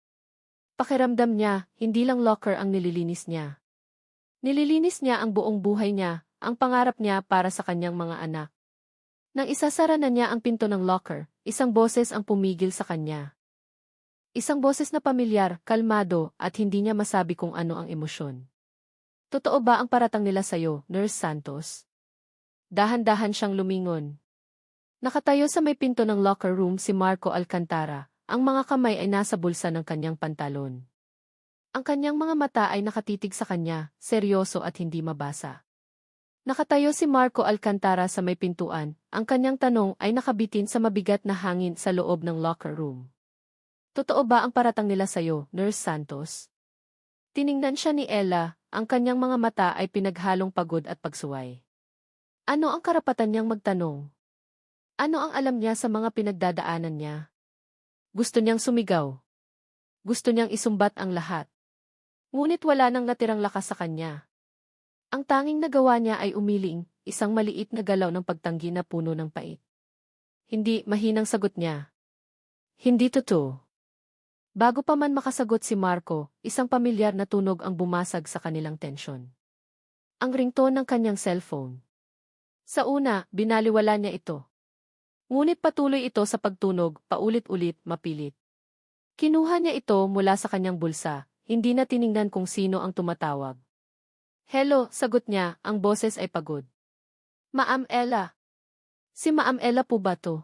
Pakiramdam niya, hindi lang locker ang nililinis niya. Nililinis niya ang buong buhay niya, ang pangarap niya para sa kanyang mga anak. Nang isasara na niya ang pinto ng locker, isang boses ang pumigil sa kanya. Isang boses na pamilyar, kalmado, at hindi niya masabi kung ano ang emosyon. Totoo ba ang paratang nila sa'yo, Nurse Santos? Dahan-dahan siyang lumingon. Nakatayo sa may pinto ng locker room si Marco Alcantara, ang mga kamay ay nasa bulsa ng kanyang pantalon. Ang kanyang mga mata ay nakatitig sa kanya, seryoso at hindi mabasa. Nakatayo si Marco Alcantara sa may pintuan, ang kanyang tanong ay nakabitin sa mabigat na hangin sa loob ng locker room. Totoo ba ang paratang nila sa'yo, Nurse Santos? Tiningnan siya ni Ella, ang kanyang mga mata ay pinaghalong pagod at pagsuway. Ano ang karapatan niyang magtanong? Ano ang alam niya sa mga pinagdadaanan niya? Gusto niyang sumigaw. Gusto niyang isumbat ang lahat. Ngunit wala nang natirang lakas sa kanya. Ang tanging nagawa niya ay umiling, isang maliit na galaw ng pagtanggi na puno ng pait. Hindi, mahinang sagot niya. Hindi totoo. Bago pa man makasagot si Marco, isang pamilyar na tunog ang bumasag sa kanilang tensyon. Ang ringtone ng kanyang cellphone. Sa una, binaliwala niya ito. Ngunit patuloy ito sa pagtunog, paulit-ulit, mapilit. Kinuha niya ito mula sa kanyang bulsa, hindi na tiningnan kung sino ang tumatawag. Hello, sagot niya, ang boses ay pagod. Ma'am Ella. Si Ma'am Ella po ba to?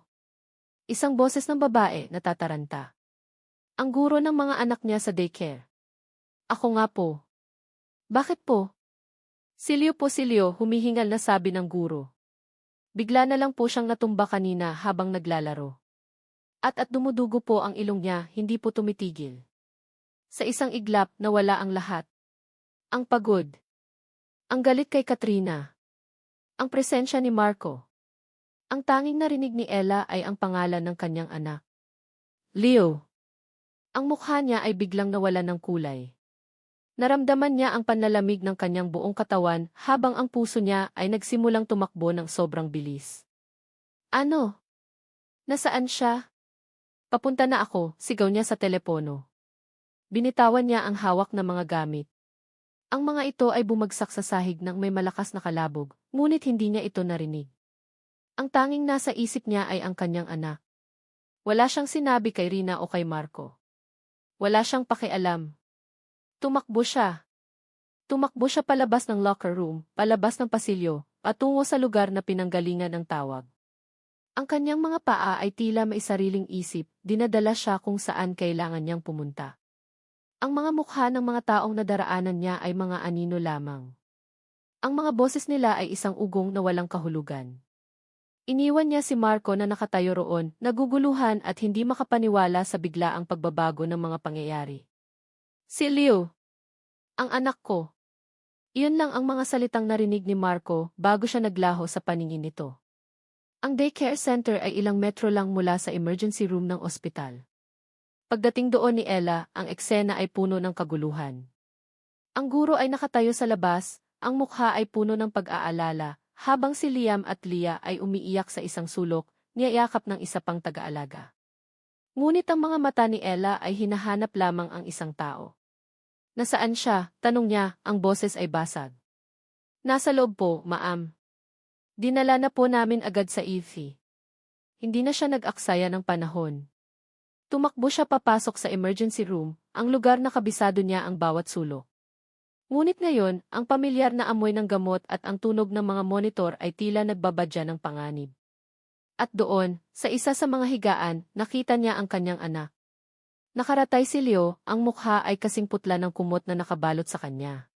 Isang boses ng babae na tataranta. Ang guro ng mga anak niya sa daycare. Ako nga po. Bakit po? Silyo po Silyo, humihingal na sabi ng guro. Bigla na lang po siyang natumba kanina habang naglalaro. At dumudugo po ang ilong niya, hindi po tumitigil. Sa isang iglap, nawala ang lahat. Ang pagod. Ang galit kay Katrina. Ang presensya ni Marco. Ang tanging narinig ni Ella ay ang pangalan ng kanyang anak. Leo. Ang mukha niya ay biglang nawalan ng kulay. Naramdaman niya ang panlalamig ng kanyang buong katawan habang ang puso niya ay nagsimulang tumakbo ng sobrang bilis. Ano? Nasaan siya? Papunta na ako, sigaw niya sa telepono. Binitawan niya ang hawak na mga gamit. Ang mga ito ay bumagsak sa sahig ng may malakas na kalabog, ngunit hindi niya ito narinig. Ang tanging nasa isip niya ay ang kanyang anak. Wala siyang sinabi kay Rina o kay Marco. Wala siyang pakialam. Tumakbo siya. Tumakbo siya palabas ng locker room, palabas ng pasilyo, patungo sa lugar na pinanggalingan ng tawag. Ang kanyang mga paa ay tila may sariling isip, dinadala siya kung saan kailangan niyang pumunta. Ang mga mukha ng mga taong nadaraanan niya ay mga anino lamang. Ang mga boses nila ay isang ugong na walang kahulugan. Iniwan niya si Marco na nakatayo roon, naguguluhan at hindi makapaniwala sa biglaang pagbabago ng mga pangyayari. Si Leo. Ang anak ko. Iyon lang ang mga salitang narinig ni Marco bago siya naglaho sa paningin nito. Ang daycare center ay ilang metro lang mula sa emergency room ng ospital. Pagdating doon ni Ella, ang eksena ay puno ng kaguluhan. Ang guro ay nakatayo sa labas, ang mukha ay puno ng pag-aalala, habang si Liam at Leah ay umiiyak sa isang sulok, niyayakap ng isa pang taga-alaga. Ngunit ang mga mata ni Ella ay hinahanap lamang ang isang tao. Nasaan siya? Tanong niya, ang boses ay basag. Nasa loob po, ma'am. Dinala na po namin agad sa EV. Hindi na siya nag-aksaya ng panahon. Tumakbo siya papasok sa emergency room, ang lugar na kabisado niya ang bawat sulok. Ngunit ngayon, ang pamilyar na amoy ng gamot at ang tunog ng mga monitor ay tila nagbabadya ng panganib. At doon, sa isa sa mga higaan, nakita niya ang kanyang anak. Nakaratay si Leo, ang mukha ay kasing putla ng kumot na nakabalot sa kanya.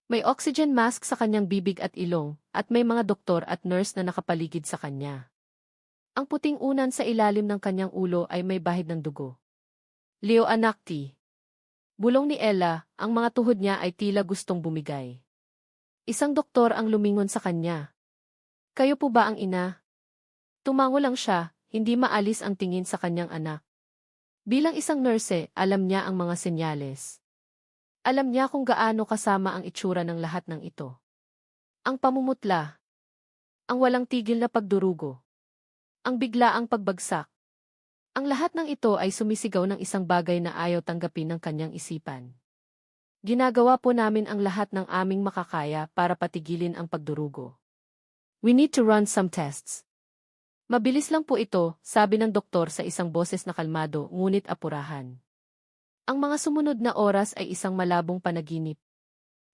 May oxygen mask sa kanyang bibig at ilong, at may mga doktor at nurse na nakapaligid sa kanya. Ang puting unan sa ilalim ng kanyang ulo ay may bahid ng dugo. Leo Anakti. Bulong ni Ella, ang mga tuhod niya ay tila gustong bumigay. Isang doktor ang lumingon sa kanya. Kayo po ba ang ina? Tumango lang siya, hindi maalis ang tingin sa kanyang anak. Bilang isang nurse, alam niya ang mga senyales. Alam niya kung gaano kasama ang itsura ng lahat ng ito. Ang pamumutla. Ang walang tigil na pagdurugo. Ang biglaang pagbagsak. Ang lahat ng ito ay sumisigaw ng isang bagay na ayaw tanggapin ng kanyang isipan. Ginagawa po namin ang lahat ng aming makakaya para patigilin ang pagdurugo. We need to run some tests. Mabilis lang po ito, sabi ng doktor sa isang boses na kalmado ngunit apurahan. Ang mga sumunod na oras ay isang malabong panaginip.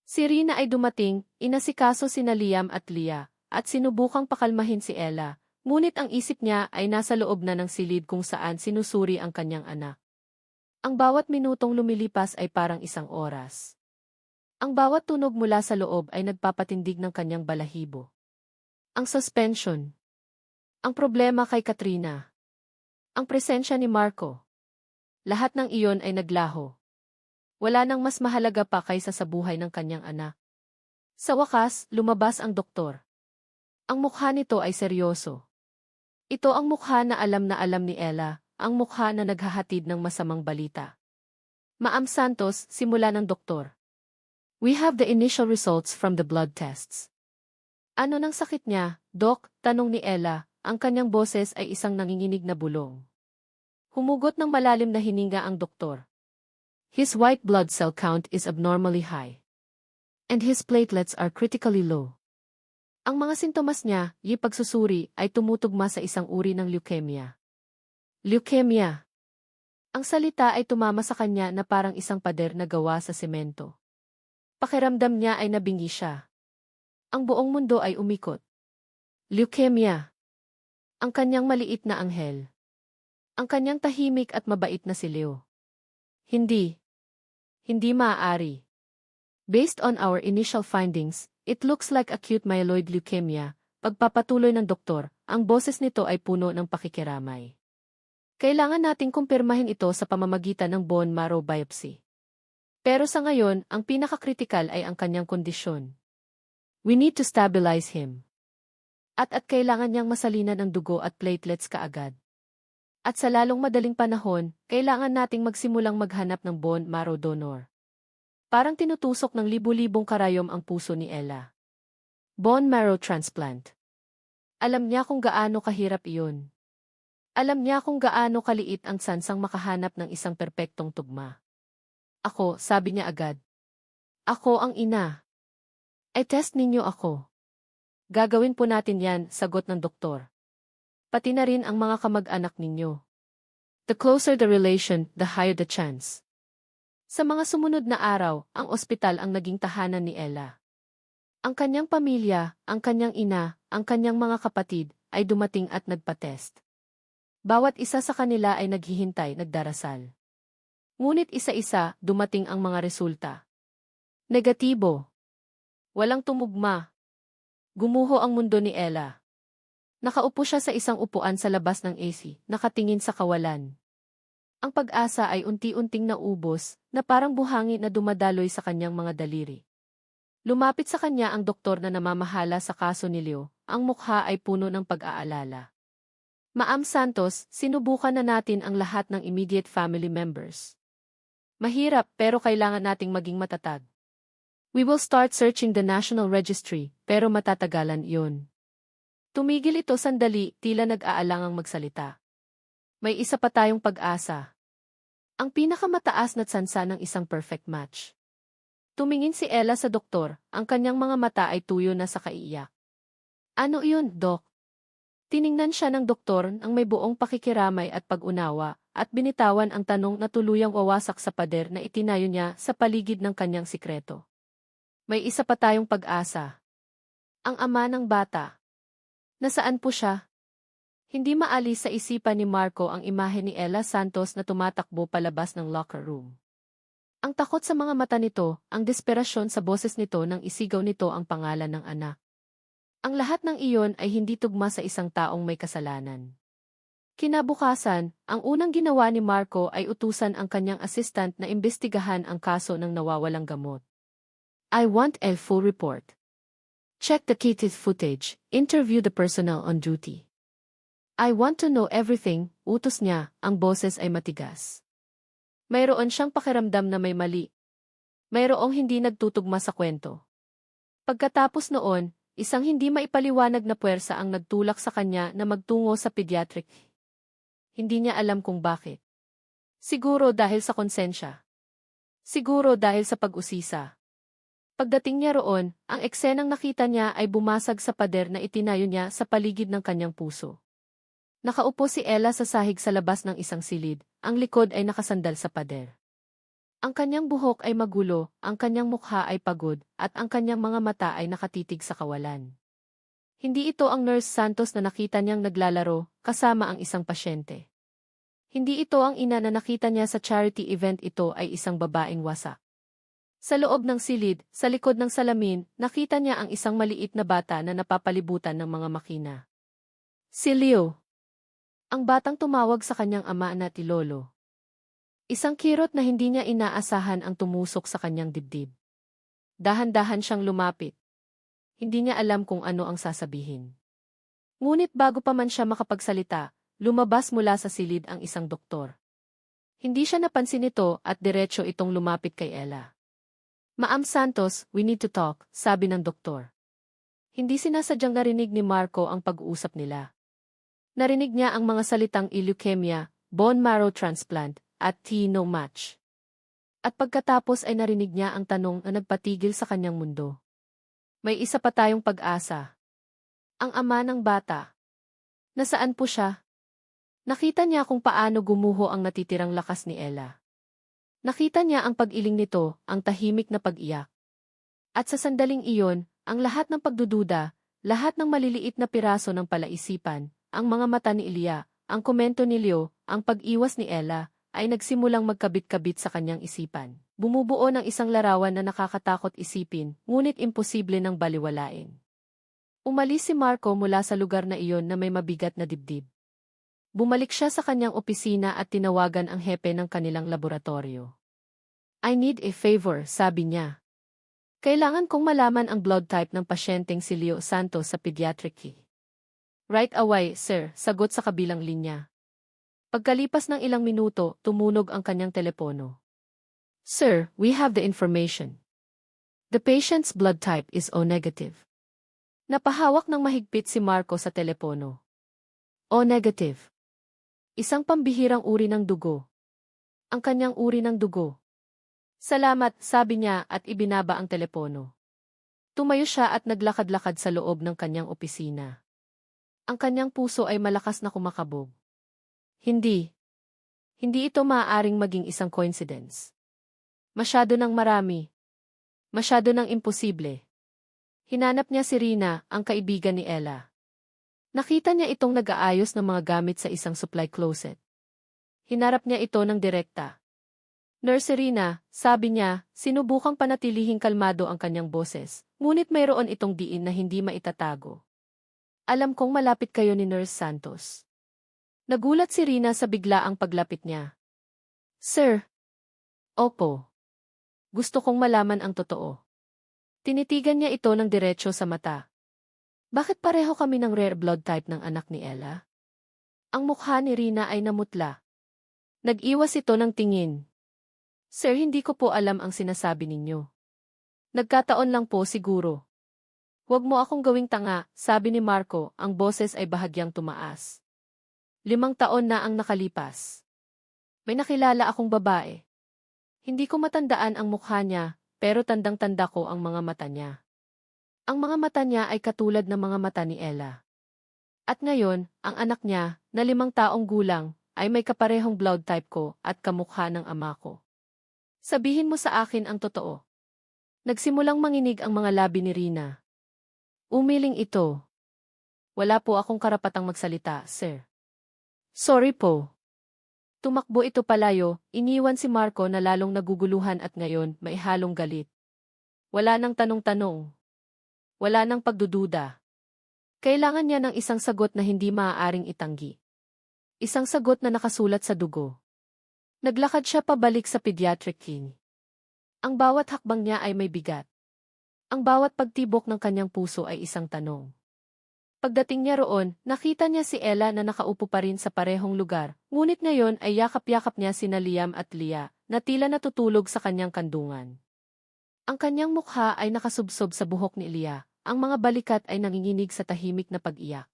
Si Rina ay dumating, inasikaso sina Liam at Leah, at sinubukang pakalmahin si Ella. Ngunit ang isip niya ay nasa loob na ng silid kung saan sinusuri ang kanyang anak. Ang bawat minutong lumilipas ay parang isang oras. Ang bawat tunog mula sa loob ay nagpapatindig ng kanyang balahibo. Ang suspension. Ang problema kay Katrina. Ang presensya ni Marco. Lahat ng iyon ay naglaho. Wala nang mas mahalaga pa kaysa sa buhay ng kanyang anak. Sa wakas, lumabas ang doktor. Ang mukha nito ay seryoso. Ito ang mukha na alam ni Ella, ang mukha na naghahatid ng masamang balita. Ma'am Santos, simula ng doktor. We have the initial results from the blood tests. Ano nang sakit niya, Doc? Tanong ni Ella, ang kanyang boses ay isang nanginginig na bulong. Humugot ng malalim na hininga ang doktor. His white blood cell count is abnormally high. And his platelets are critically low. Ang mga sintomas niya, pagsusuri, ay tumutugma sa isang uri ng leukemia. Leukemia. Ang salita ay tumama sa kanya na parang isang pader na gawa sa semento. Pakiramdam niya ay nabingi siya. Ang buong mundo ay umikot. Leukemia. Ang kanyang maliit na anghel. Ang kanyang tahimik at mabait na si Leo. Hindi. Hindi maaari. Based on our initial findings, it looks like acute myeloid leukemia. Pagpapatuloy ng doktor, ang boses nito ay puno ng pakikiramay. Kailangan nating kumpirmahin ito sa pamamagitan ng bone marrow biopsy. Pero sa ngayon, ang pinakakritikal ay ang kanyang kondisyon. We need to stabilize him. At kailangan niyang masalinan ang dugo at platelets kaagad. At sa lalong madaling panahon, kailangan nating magsimulang maghanap ng bone marrow donor. Parang tinutusok ng libu-libong karayom ang puso ni Ella. Bone marrow transplant. Alam niya kung gaano kahirap iyon. Alam niya kung gaano kaliit ang sansang makahanap ng isang perpektong tugma. Ako, sabi niya agad. Ako ang ina. I-test ninyo ako. Gagawin po natin yan, sagot ng doktor. Pati na rin ang mga kamag-anak ninyo. The closer the relation, the higher the chance. Sa mga sumunod na araw, ang ospital ang naging tahanan ni Ella. Ang kanyang pamilya, ang kanyang ina, ang kanyang mga kapatid, ay dumating at nagpatest. Bawat isa sa kanila ay naghihintay, nagdarasal. Ngunit isa-isa, dumating ang mga resulta. Negatibo. Walang tumugma. Gumuho ang mundo ni Ella. Nakaupo siya sa isang upuan sa labas ng AC, nakatingin sa kawalan. Ang pag-asa ay unti-unting naubos, na parang buhangin na dumadaloy sa kanyang mga daliri. Lumapit sa kanya ang doktor na namamahala sa kaso ni Leo, ang mukha ay puno ng pag-aalala. Ma'am Santos, sinubukan na natin ang lahat ng immediate family members. Mahirap pero kailangan nating maging matatag. We will start searching the National Registry, pero matatagalan iyon. Tumigil ito sandali, tila nag-aalangang magsalita. May isa pa tayong pag-asa. Ang pinakamataas na tsansa ng isang perfect match. Tumingin si Ella sa doktor, ang kanyang mga mata ay tuyo na sa kaiiyak. Ano iyon, Dok? Tiningnan siya ng doktor ang may buong pakikiramay at pag-unawa, at binitawan ang tanong na tuluyang wawasak sa pader na itinayo niya sa paligid ng kanyang sikreto. May isa pa tayong pag-asa. Ang ama ng bata. Nasaan po siya? Hindi maalis sa isipan ni Marco ang imahe ni Ella Santos na tumatakbo palabas ng locker room. Ang takot sa mga mata nito, ang desperasyon sa boses nito nang isigaw nito ang pangalan ng anak. Ang lahat ng iyon ay hindi tugma sa isang taong may kasalanan. Kinabukasan, ang unang ginawa ni Marco ay utusan ang kanyang assistant na imbestigahan ang kaso ng nawawalang gamot. I want a full report. Check the CCTV footage, interview the personnel on duty. I want to know everything, utos niya, ang boses ay matigas. Mayroon siyang pakiramdam na may mali. Mayroong hindi nagtutugma sa kwento. Pagkatapos noon, isang hindi maipaliwanag na puwersa ang nagtulak sa kanya na magtungo sa pediatric. Hindi niya alam kung bakit. Siguro dahil sa konsensya. Siguro dahil sa pag-usisa. Pagdating niya roon, ang eksenang nakita niya ay bumasag sa pader na itinayo niya sa paligid ng kanyang puso. Nakaupo si Ella sa sahig sa labas ng isang silid, ang likod ay nakasandal sa pader. Ang kanyang buhok ay magulo, ang kanyang mukha ay pagod, at ang kanyang mga mata ay nakatitig sa kawalan. Hindi ito ang Nurse Santos na nakita niyang naglalaro, kasama ang isang pasyente. Hindi ito ang ina na nakita niya sa charity event, ito ay isang babaeng wasak. Sa loob ng silid, sa likod ng salamin, nakita niya ang isang maliit na bata na napapalibutan ng mga makina. Si Leo. Ang batang tumawag sa kanyang ama na Lolo. Isang kirot na hindi niya inaasahan ang tumusok sa kanyang dibdib. Dahan-dahan siyang lumapit. Hindi niya alam kung ano ang sasabihin. Ngunit bago pa man siya makapagsalita, lumabas mula sa silid ang isang doktor. Hindi siya napansin ito at diretso itong lumapit kay Ella. Ma'am Santos, we need to talk, sabi ng doktor. Hindi sinasadyang narinig ni Marco ang pag-uusap nila. Narinig niya ang mga salitang leukemia, bone marrow transplant, at no match. At pagkatapos ay narinig niya ang tanong na nagpatigil sa kanyang mundo. May isa pa tayong pag-asa. Ang ama ng bata. Nasaan po siya? Nakita niya kung paano gumuho ang natitirang lakas ni Ella. Nakita niya ang pag-iling nito, ang tahimik na pag-iyak. At sa sandaling iyon, ang lahat ng pagdududa, lahat ng maliliit na piraso ng palaisipan, ang mga mata ni Elia, ang komento ni Leo, ang pag-iwas ni Ella, ay nagsimulang magkabit-kabit sa kanyang isipan. Bumubuo ng isang larawan na nakakatakot isipin, ngunit imposible nang baliwalain. Umalis si Marco mula sa lugar na iyon na may mabigat na dibdib. Bumalik siya sa kanyang opisina at tinawagan ang hepe ng kanilang laboratorio. I need a favor, sabi niya. Kailangan kong malaman ang blood type ng pasyenteng si Leo Santos sa pediatric. Right away, sir, sagot sa kabilang linya. Pagkalipas ng ilang minuto, tumunog ang kanyang telepono. Sir, we have the information. The patient's blood type is O-negative. Napahawak ng mahigpit si Marco sa telepono. O-negative. Isang pambihirang uri ng dugo. Ang kanyang uri ng dugo. Salamat, sabi niya at ibinaba ang telepono. Tumayo siya at naglakad-lakad sa loob ng kanyang opisina. Ang kanyang puso ay malakas na kumakabog. Hindi. Hindi ito maaaring maging isang coincidence. Masyado ng marami. Masyado ng imposible. Hinanap niya si Rina, ang kaibigan ni Ella. Nakita niya itong nag-aayos ng mga gamit sa isang supply closet. Hinarap niya ito ng direkta. Nurse Rina, sabi niya, sinubukang panatilihing kalmado ang kanyang boses, ngunit mayroon itong diin na hindi maitatago. Alam kong malapit kayo ni Nurse Santos. Nagulat si Rina sa biglaang paglapit niya. Sir. Opo. Gusto kong malaman ang totoo. Tinitigan niya ito ng diretso sa mata. Bakit pareho kami ng rare blood type ng anak ni Ella? Ang mukha ni Rina ay namutla. Nag-iwas ito ng tingin. Sir, hindi ko po alam ang sinasabi ninyo. Nagkataon lang po siguro. Huwag mo akong gawing tanga, sabi ni Marco, ang boses ay bahagyang tumaas. 5 taon na ang nakalipas. May nakilala akong babae. Hindi ko matandaan ang mukha niya, pero tandang-tanda ko ang mga mata niya. Ang mga mata niya ay katulad ng mga mata ni Ella. At ngayon, ang anak niya, na 5 taong gulang, ay may kaparehong blood type ko at kamukha ng ama ko. Sabihin mo sa akin ang totoo. Nagsimulang manginig ang mga labi ni Rina. Umiling ito. Wala po akong karapatang magsalita, sir. Sorry po. Tumakbo ito palayo, iniwan si Marco na lalong naguguluhan at ngayon may halong galit. Wala nang tanong-tanong. Wala nang pagdududa. Kailangan niya ng isang sagot na hindi maaaring itanggi. Isang sagot na nakasulat sa dugo. Naglakad siya pabalik sa pediatric clinic. Ang bawat hakbang niya ay may bigat. Ang bawat pagtibok ng kanyang puso ay isang tanong. Pagdating niya roon, nakita niya si Ella na nakaupo pa rin sa parehong lugar, ngunit ngayon ay yakap-yakap niya sina Liam at Leah, na tila natutulog sa kanyang kandungan. Ang kanyang mukha ay nakasubsob sa buhok ni Leah, ang mga balikat ay nanginginig sa tahimik na pag-iyak.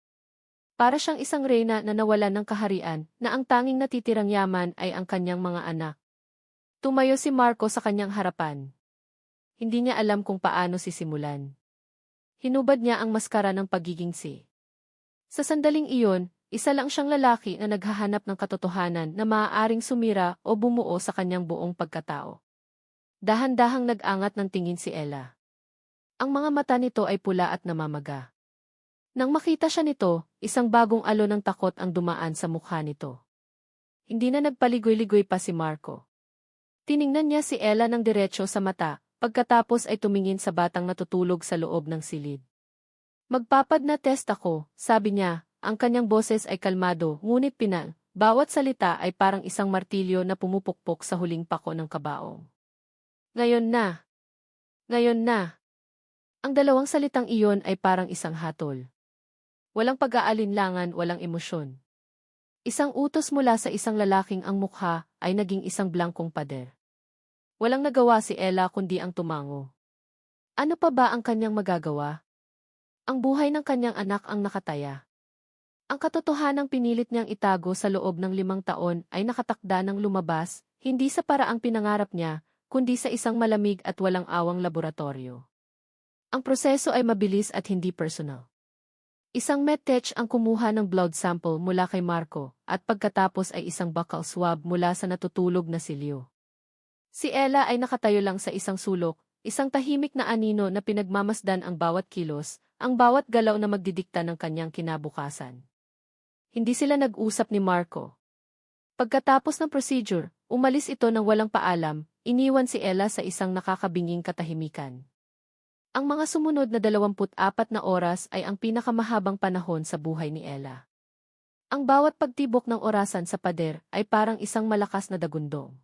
Para siyang isang reyna na nawalan ng kaharian, na ang tanging natitirang yaman ay ang kanyang mga anak. Tumayo si Marco sa kanyang harapan. Hindi niya alam kung paano sisimulan. Hinubad niya ang maskara ng pagiging si. Sa sandaling iyon, isa lang siyang lalaki na naghahanap ng katotohanan na maaaring sumira o bumuo sa kanyang buong pagkatao. Dahan-dahang nag-angat ng tingin si Ella. Ang mga mata nito ay pula at namamaga. Nang makita siya nito, isang bagong alo ng takot ang dumaan sa mukha nito. Hindi na nagpaligoy-ligoy pa si Marco. Tiningnan niya si Ella ng diretso sa mata, pagkatapos ay tumingin sa batang natutulog sa loob ng silid. Magpapad na test ako, sabi niya, ang kanyang boses ay kalmado, ngunit bawat salita ay parang isang martilyo na pumupukpok sa huling pako ng kabaong. Ngayon na. Ngayon na. Ang dalawang salitang iyon ay parang isang hatol. Walang pag-aalinlangan, walang emosyon. Isang utos mula sa isang lalaking ang mukha ay naging isang blangkong pader. Walang nagawa si Ella kundi ang tumango. Ano pa ba ang kanyang magagawa? Ang buhay ng kanyang anak ang nakataya. Ang katotohanang pinilit niyang itago sa loob ng 5 taon ay nakatakda ng lumabas, hindi sa paraang pinangarap niya, kundi sa isang malamig at walang awang laboratorio. Ang proseso ay mabilis at hindi personal. Isang medtech ang kumuha ng blood sample mula kay Marco, at pagkatapos ay isang buccal swab mula sa natutulog na si Leo. Si Ella ay nakatayo lang sa isang sulok, isang tahimik na anino na pinagmamasdan ang bawat kilos, ang bawat galaw na magdidikta ng kanyang kinabukasan. Hindi sila nag-usap ni Marco. Pagkatapos ng procedure, umalis ito ng walang paalam, iniwan si Ella sa isang nakakabinging katahimikan. Ang mga sumunod na 24 na oras ay ang pinakamahabang panahon sa buhay ni Ella. Ang bawat pagtibok ng orasan sa pader ay parang isang malakas na dagundong.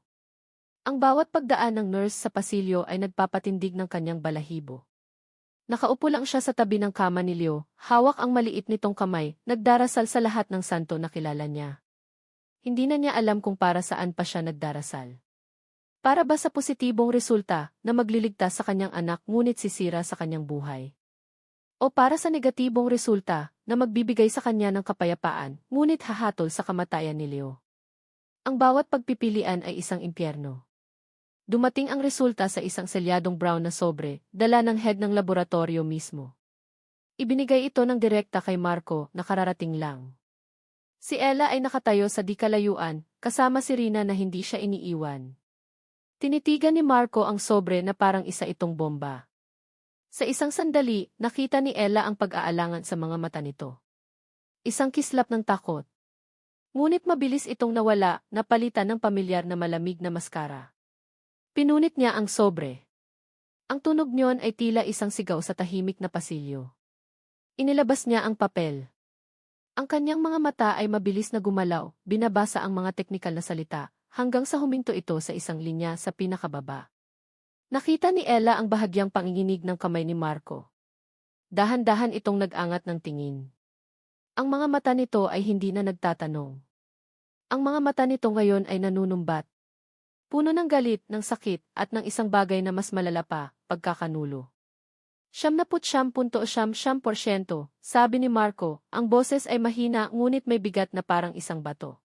Ang bawat pagdaan ng nurse sa pasilyo ay nagpapatindig ng kanyang balahibo. Nakaupo lang siya sa tabi ng kama ni Leo, hawak ang maliit nitong kamay, nagdarasal sa lahat ng santo na kilala niya. Hindi na niya alam kung para saan pa siya nagdarasal. Para ba sa positibong resulta na magliligtas sa kanyang anak ngunit sisira sa kanyang buhay? O para sa negatibong resulta na magbibigay sa kanya ng kapayapaan ngunit hahatol sa kamatayan ni Leo? Ang bawat pagpipilian ay isang impyerno. Dumating ang resulta sa isang selyadong brown na sobre, dala ng head ng laboratorio mismo. Ibinigay ito ng direkta kay Marco na kararating lang. Si Ella ay nakatayo sa di kalayuan, kasama si Rina na hindi siya iniiwan. Tinitigan ni Marco ang sobre na parang isa itong bomba. Sa isang sandali, nakita ni Ella ang pag-aalangan sa mga mata nito. Isang kislap ng takot. Ngunit mabilis itong nawala, napalitan ng pamilyar na malamig na maskara. Pinunit niya ang sobre. Ang tunog niyon ay tila isang sigaw sa tahimik na pasilyo. Inilabas niya ang papel. Ang kanyang mga mata ay mabilis na gumalaw, binabasa ang mga teknikal na salita, hanggang sa huminto ito sa isang linya sa pinakababa. Nakita ni Ella ang bahagyang panginginig ng kamay ni Marco. Dahan-dahan itong nag-angat ng tingin. Ang mga mata nito ay hindi na nagtatanong. Ang mga mata nito ngayon ay nanunumbat. Puno ng galit, ng sakit, at ng isang bagay na mas malala pa, pagkakanulo. 79.9%, sabi ni Marco, ang boses ay mahina ngunit may bigat na parang isang bato.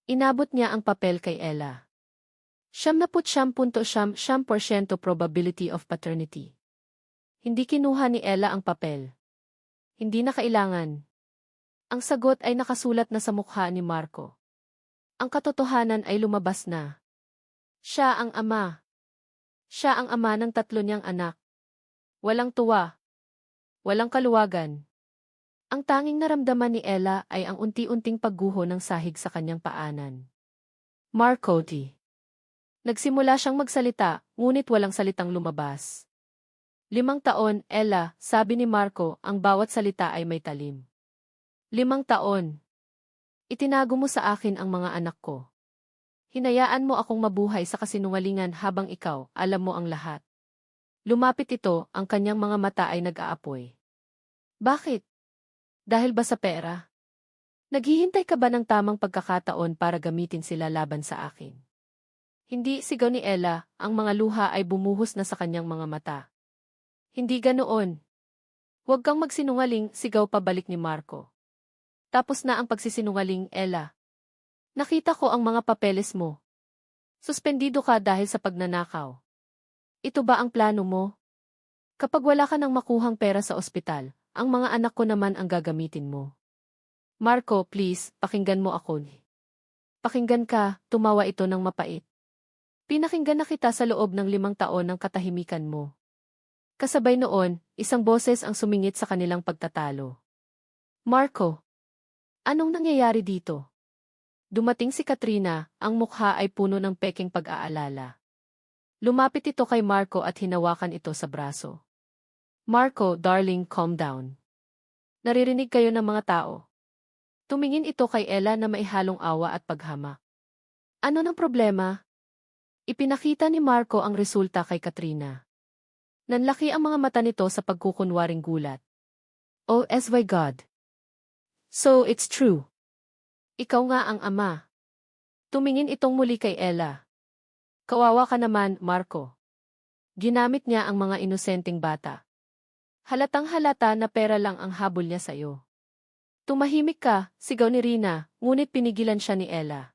Inabot niya ang papel kay Ella. 79.9% probability of paternity. Hindi kinuha ni Ella ang papel. Hindi na kailangan. Ang sagot ay nakasulat na sa mukha ni Marco. Ang katotohanan ay lumabas na. Siya ang ama. Siya ang ama ng 3 niyang anak. Walang tuwa. Walang kaluwagan. Ang tanging naramdaman ni Ella ay ang unti-unting pagguho ng sahig sa kanyang paanan. Marco T. Nagsimula siyang magsalita, ngunit walang salitang lumabas. 5 taon, Ella, sabi ni Marco, ang bawat salita ay may talim. 5 taon. Itinago mo sa akin ang mga anak ko. Hinayaan mo akong mabuhay sa kasinungalingan habang ikaw, alam mo ang lahat. Lumapit ito, ang kanyang mga mata ay nag-aapoy. Bakit? Dahil ba sa pera? Naghihintay ka ba ng tamang pagkakataon para gamitin sila laban sa akin? Hindi, sigaw ni Ella, ang mga luha ay bumuhos na sa kanyang mga mata. Hindi ganoon. Huwag kang magsinungaling, sigaw pabalik ni Marco. Tapos na ang pagsisinungaling, Ella. Nakita ko ang mga papeles mo. Suspendido ka dahil sa pagnanakaw. Ito ba ang plano mo? Kapag wala ka nang makuhang pera sa ospital, ang mga anak ko naman ang gagamitin mo. Marco, please, pakinggan mo ako. Pakinggan ka, tumawa ito ng mapait. Pinakinggan na kita sa loob ng 5 taon ng katahimikan mo. Kasabay noon, isang boses ang sumingit sa kanilang pagtatalo. Marco, anong nangyayari dito? Dumating si Katrina, ang mukha ay puno ng peking pag-aalala. Lumapit ito kay Marco at hinawakan ito sa braso. Marco, darling, calm down. Naririnig kayo ng mga tao. Tumingin ito kay Ella na maihalong awa at paghamak. Ano ng problema? Ipinakita ni Marco ang resulta kay Katrina. Nanlaki ang mga mata nito sa pagkukunwaring gulat. Oh, my God. So, it's true. Ikaw nga ang ama. Tumingin itong muli kay Ella. Kawawa ka naman, Marco. Ginamit niya ang mga inosenteng bata. Halatang-halata na pera lang ang habol niya sa'yo. Tumahimik ka, sigaw ni Rina, ngunit pinigilan siya ni Ella.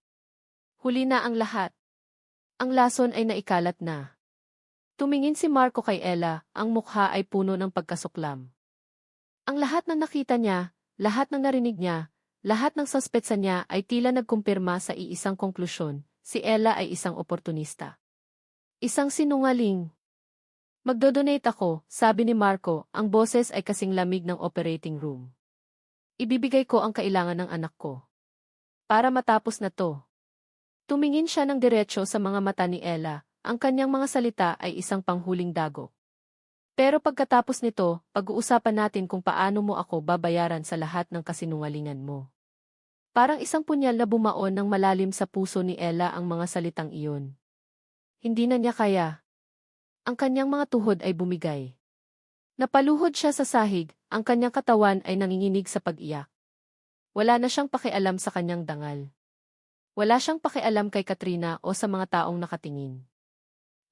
Huli na ang lahat. Ang lason ay naikalat na. Tumingin si Marco kay Ella, ang mukha ay puno ng pagkasuklam. Ang lahat ng nakita niya, lahat ng narinig niya, lahat ng suspetsa niya ay tila nagkumpirma sa iisang konklusyon, si Ella ay isang oportunista. Isang sinungaling. Magdodonate ako, sabi ni Marco, ang boses ay kasing lamig ng operating room. Ibibigay ko ang kailangan ng anak ko. Para matapos na to. Tumingin siya ng diretsyo sa mga mata ni Ella, ang kanyang mga salita ay isang panghuling dagok. Pero pagkatapos nito, pag-uusapan natin kung paano mo ako babayaran sa lahat ng kasinungalingan mo. Parang isang punyal na bumaon ng malalim sa puso ni Ella ang mga salitang iyon. Hindi na niya kaya. Ang kanyang mga tuhod ay bumigay. Napaluhod siya sa sahig, ang kanyang katawan ay nanginginig sa pag-iyak. Wala na siyang pakialam sa kanyang dangal. Wala siyang pakialam kay Katrina o sa mga taong nakatingin.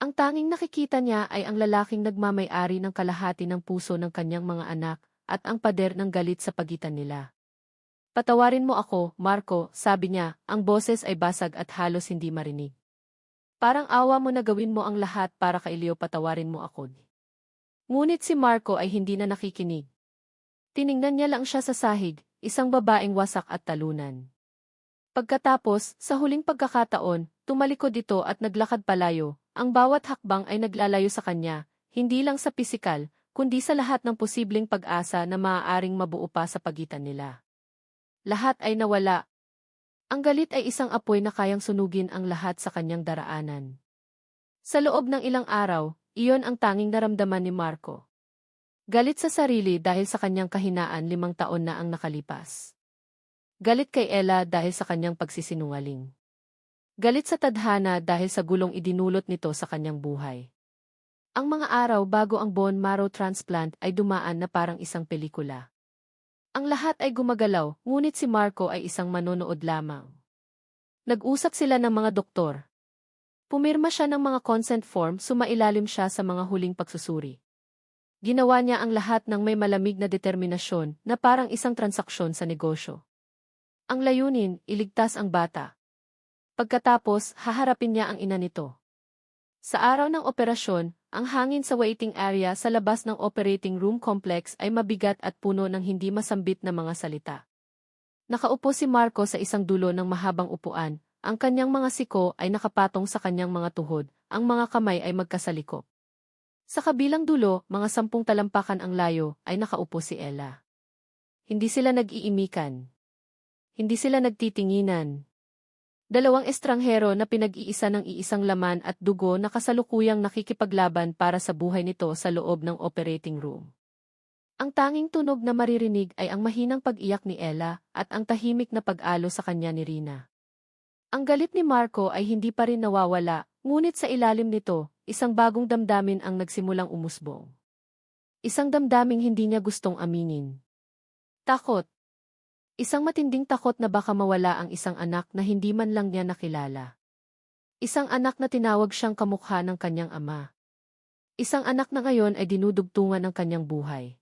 Ang tanging nakikita niya ay ang lalaking nagmamay-ari ng kalahati ng puso ng kanyang mga anak at ang pader ng galit sa pagitan nila. Patawarin mo ako, Marco, sabi niya, ang boses ay basag at halos hindi marinig. Parang awa mo na gawin mo ang lahat para kailiyo patawarin mo ako. Ngunit si Marco ay hindi na nakikinig. Tiningnan niya lang siya sa sahig, isang babaeng wasak at talunan. Pagkatapos, sa huling pagkakataon, tumalikod ito at naglakad palayo, ang bawat hakbang ay naglalayo sa kanya, hindi lang sa pisikal, kundi sa lahat ng posibleng pag-asa na maaaring mabuo pa sa pagitan nila. Lahat ay nawala. Ang galit ay isang apoy na kayang sunugin ang lahat sa kanyang daraanan. Sa loob ng ilang araw, iyon ang tanging naramdaman ni Marco. Galit sa sarili dahil sa kanyang kahinaan 5 taon na ang nakalipas. Galit kay Ella dahil sa kanyang pagsisinungaling. Galit sa tadhana dahil sa gulong idinulot nito sa kanyang buhay. Ang mga araw bago ang bone marrow transplant ay dumaan na parang isang pelikula. Ang lahat ay gumagalaw, ngunit si Marco ay isang manonood lamang. Nag-usap sila ng mga doktor. Pumirma siya ng mga consent form, sumailalim siya sa mga huling pagsusuri. Ginawa niya ang lahat ng may malamig na determinasyon na parang isang transaksyon sa negosyo. Ang layunin, iligtas ang bata. Pagkatapos, haharapin niya ang ina nito. Sa araw ng operasyon, ang hangin sa waiting area sa labas ng operating room complex ay mabigat at puno ng hindi masambit na mga salita. Nakaupo si Marco sa isang dulo ng mahabang upuan, ang kanyang mga siko ay nakapatong sa kanyang mga tuhod, ang mga kamay ay magkasalikop. Sa kabilang dulo, mga 10 talampakan ang layo, ay nakaupo si Ella. Hindi sila nag-iimikan. Hindi sila nagtitinginan. Dalawang estranghero na pinag-iisa ng iisang laman at dugo na kasalukuyang nakikipaglaban para sa buhay nito sa loob ng operating room. Ang tanging tunog na maririnig ay ang mahinang pag-iyak ni Ella at ang tahimik na pag-alo sa kanya ni Rina. Ang galit ni Marco ay hindi pa rin nawawala, ngunit sa ilalim nito, isang bagong damdamin ang nagsimulang umusbong. Isang damdaming hindi niya gustong aminin. Takot. Isang matinding takot na baka mawala ang isang anak na hindi man lang niya nakilala. Isang anak na tinawag siyang kamukha ng kanyang ama. Isang anak na ngayon ay dinudugtungan ng kanyang buhay.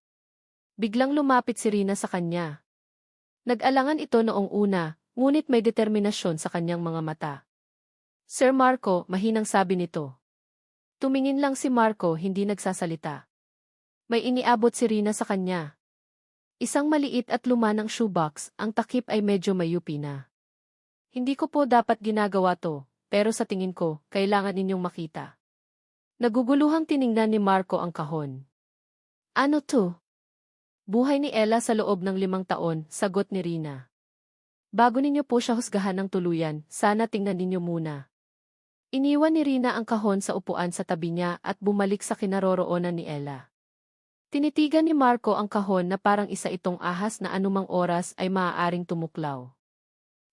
Biglang lumapit si Rina sa kanya. Nag-alangan ito noong una, ngunit may determinasyon sa kanyang mga mata. Sir Marco, mahinang sabi nito. Tumingin lang si Marco, hindi nagsasalita. May iniabot si Rina sa kanya. Isang maliit at lumanang shoebox, ang takip ay medyo mayupi na. Hindi ko po dapat ginagawa to, pero sa tingin ko, kailangan ninyong makita. Naguguluhang tiningnan ni Marco ang kahon. Ano to? Buhay ni Ella sa loob ng 5 taon, sagot ni Rina. Bago ninyo po siya husgahan ng tuluyan, sana tingnan ninyo muna. Iniwan ni Rina ang kahon sa upuan sa tabi niya at bumalik sa kinaroroonan ni Ella. Tinitigan ni Marco ang kahon na parang isa itong ahas na anumang oras ay maaaring tumuklaw.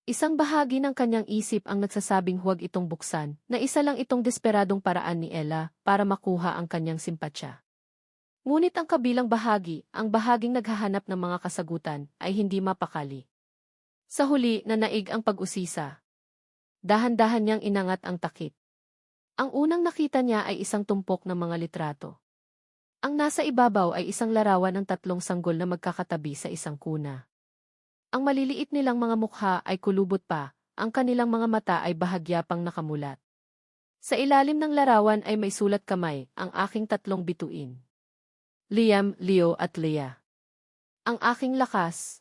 Isang bahagi ng kanyang isip ang nagsasabing huwag itong buksan, na isa lang itong desperadong paraan ni Ella para makuha ang kanyang simpatya. Ngunit ang kabilang bahagi, ang bahaging naghahanap ng mga kasagutan, ay hindi mapakali. Sa huli, nanaig ang pag-usisa. Dahan-dahan niyang inangat ang takip. Ang unang nakita niya ay isang tumpok ng mga litrato. Ang nasa ibabaw ay isang larawan ng 3 sanggol na magkakatabi sa isang kuna. Ang maliliit nilang mga mukha ay kulubot pa, ang kanilang mga mata ay bahagya pang nakamulat. Sa ilalim ng larawan ay may sulat kamay, ang aking 3 bituin. Liam, Leo at Leah. Ang aking lakas.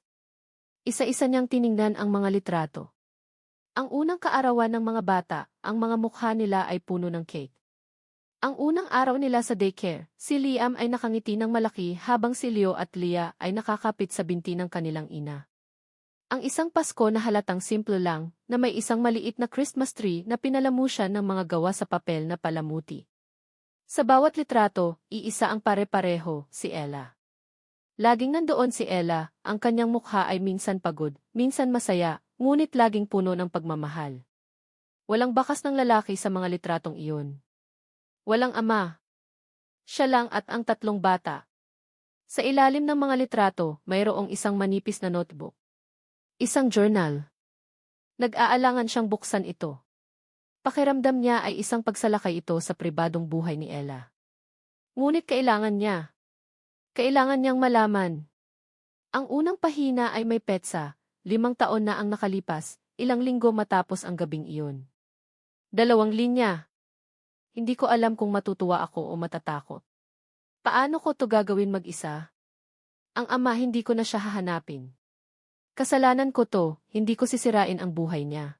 Isa-isa niyang tiningnan ang mga litrato. Ang unang kaarawan ng mga bata, ang mga mukha nila ay puno ng cake. Ang unang araw nila sa daycare, si Liam ay nakangiti ng malaki habang si Leo at Leah ay nakakapit sa binti ng kanilang ina. Ang isang Pasko na halatang simple lang, na may isang maliit na Christmas tree na pinalamusyan ng mga gawa sa papel na palamuti. Sa bawat litrato, iisa ang pare-pareho, si Ella. Laging nandoon si Ella, ang kanyang mukha ay minsan pagod, minsan masaya, ngunit laging puno ng pagmamahal. Walang bakas ng lalaki sa mga litratong iyon. Walang ama. Siya lang at ang 3 bata. Sa ilalim ng mga litrato, mayroong isang manipis na notebook. Isang journal. Nag-aalangan siyang buksan ito. Pakiramdam niya ay isang pagsalakay ito sa pribadong buhay ni Ella. Ngunit kailangan niya. Kailangan niyang malaman. Ang unang pahina ay may petsa, 5 taon na ang nakalipas, ilang linggo matapos ang gabing iyon. 2 linya. Hindi ko alam kung matutuwa ako o matatakot. Paano ko to gagawin mag-isa? Ang ama hindi ko na siya hahanapin. Kasalanan ko to, hindi ko sisirain ang buhay niya.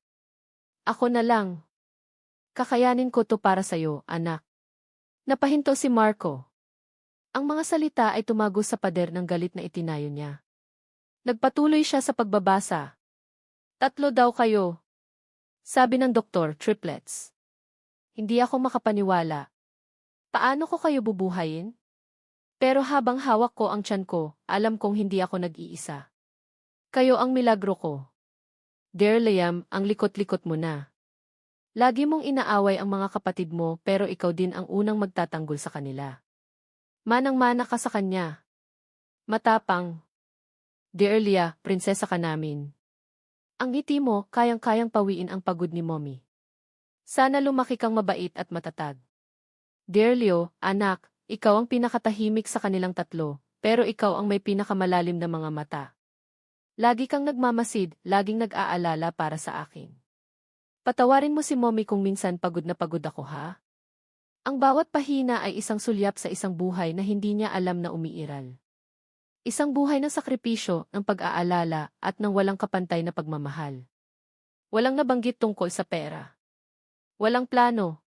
Ako na lang. Kakayanin ko to para sa'yo, anak. Napahinto si Marco. Ang mga salita ay tumagos sa pader ng galit na itinayo niya. Nagpatuloy siya sa pagbabasa. 3 daw kayo. Sabi ng doktor, triplets. Hindi ako makapaniwala. Paano ko kayo bubuhayin? Pero habang hawak ko ang tiyan ko, alam kong hindi ako nag-iisa. Kayo ang milagro ko. Dear Liam, ang likot-likot mo na. Lagi mong inaaway ang mga kapatid mo pero ikaw din ang unang magtatanggol sa kanila. Manang-mana ka sa kanya. Matapang. Dear Leah, prinsesa ka namin. Ang ngiti mo, kayang-kayang pawiin ang pagod ni mommy. Sana lumaki kang mabait at matatag. Dear Leo, anak, ikaw ang pinakatahimik sa kanilang 3, pero ikaw ang may pinakamalalim na mga mata. Lagi kang nagmamasid, laging nag-aalala para sa akin. Patawarin mo si mommy kung minsan pagod na pagod ako ha? Ang bawat pahina ay isang sulyap sa isang buhay na hindi niya alam na umiiral. Isang buhay ng sakripisyo, ng pag-aalala, at ng walang kapantay na pagmamahal. Walang nabanggit tungkol sa pera. Walang plano.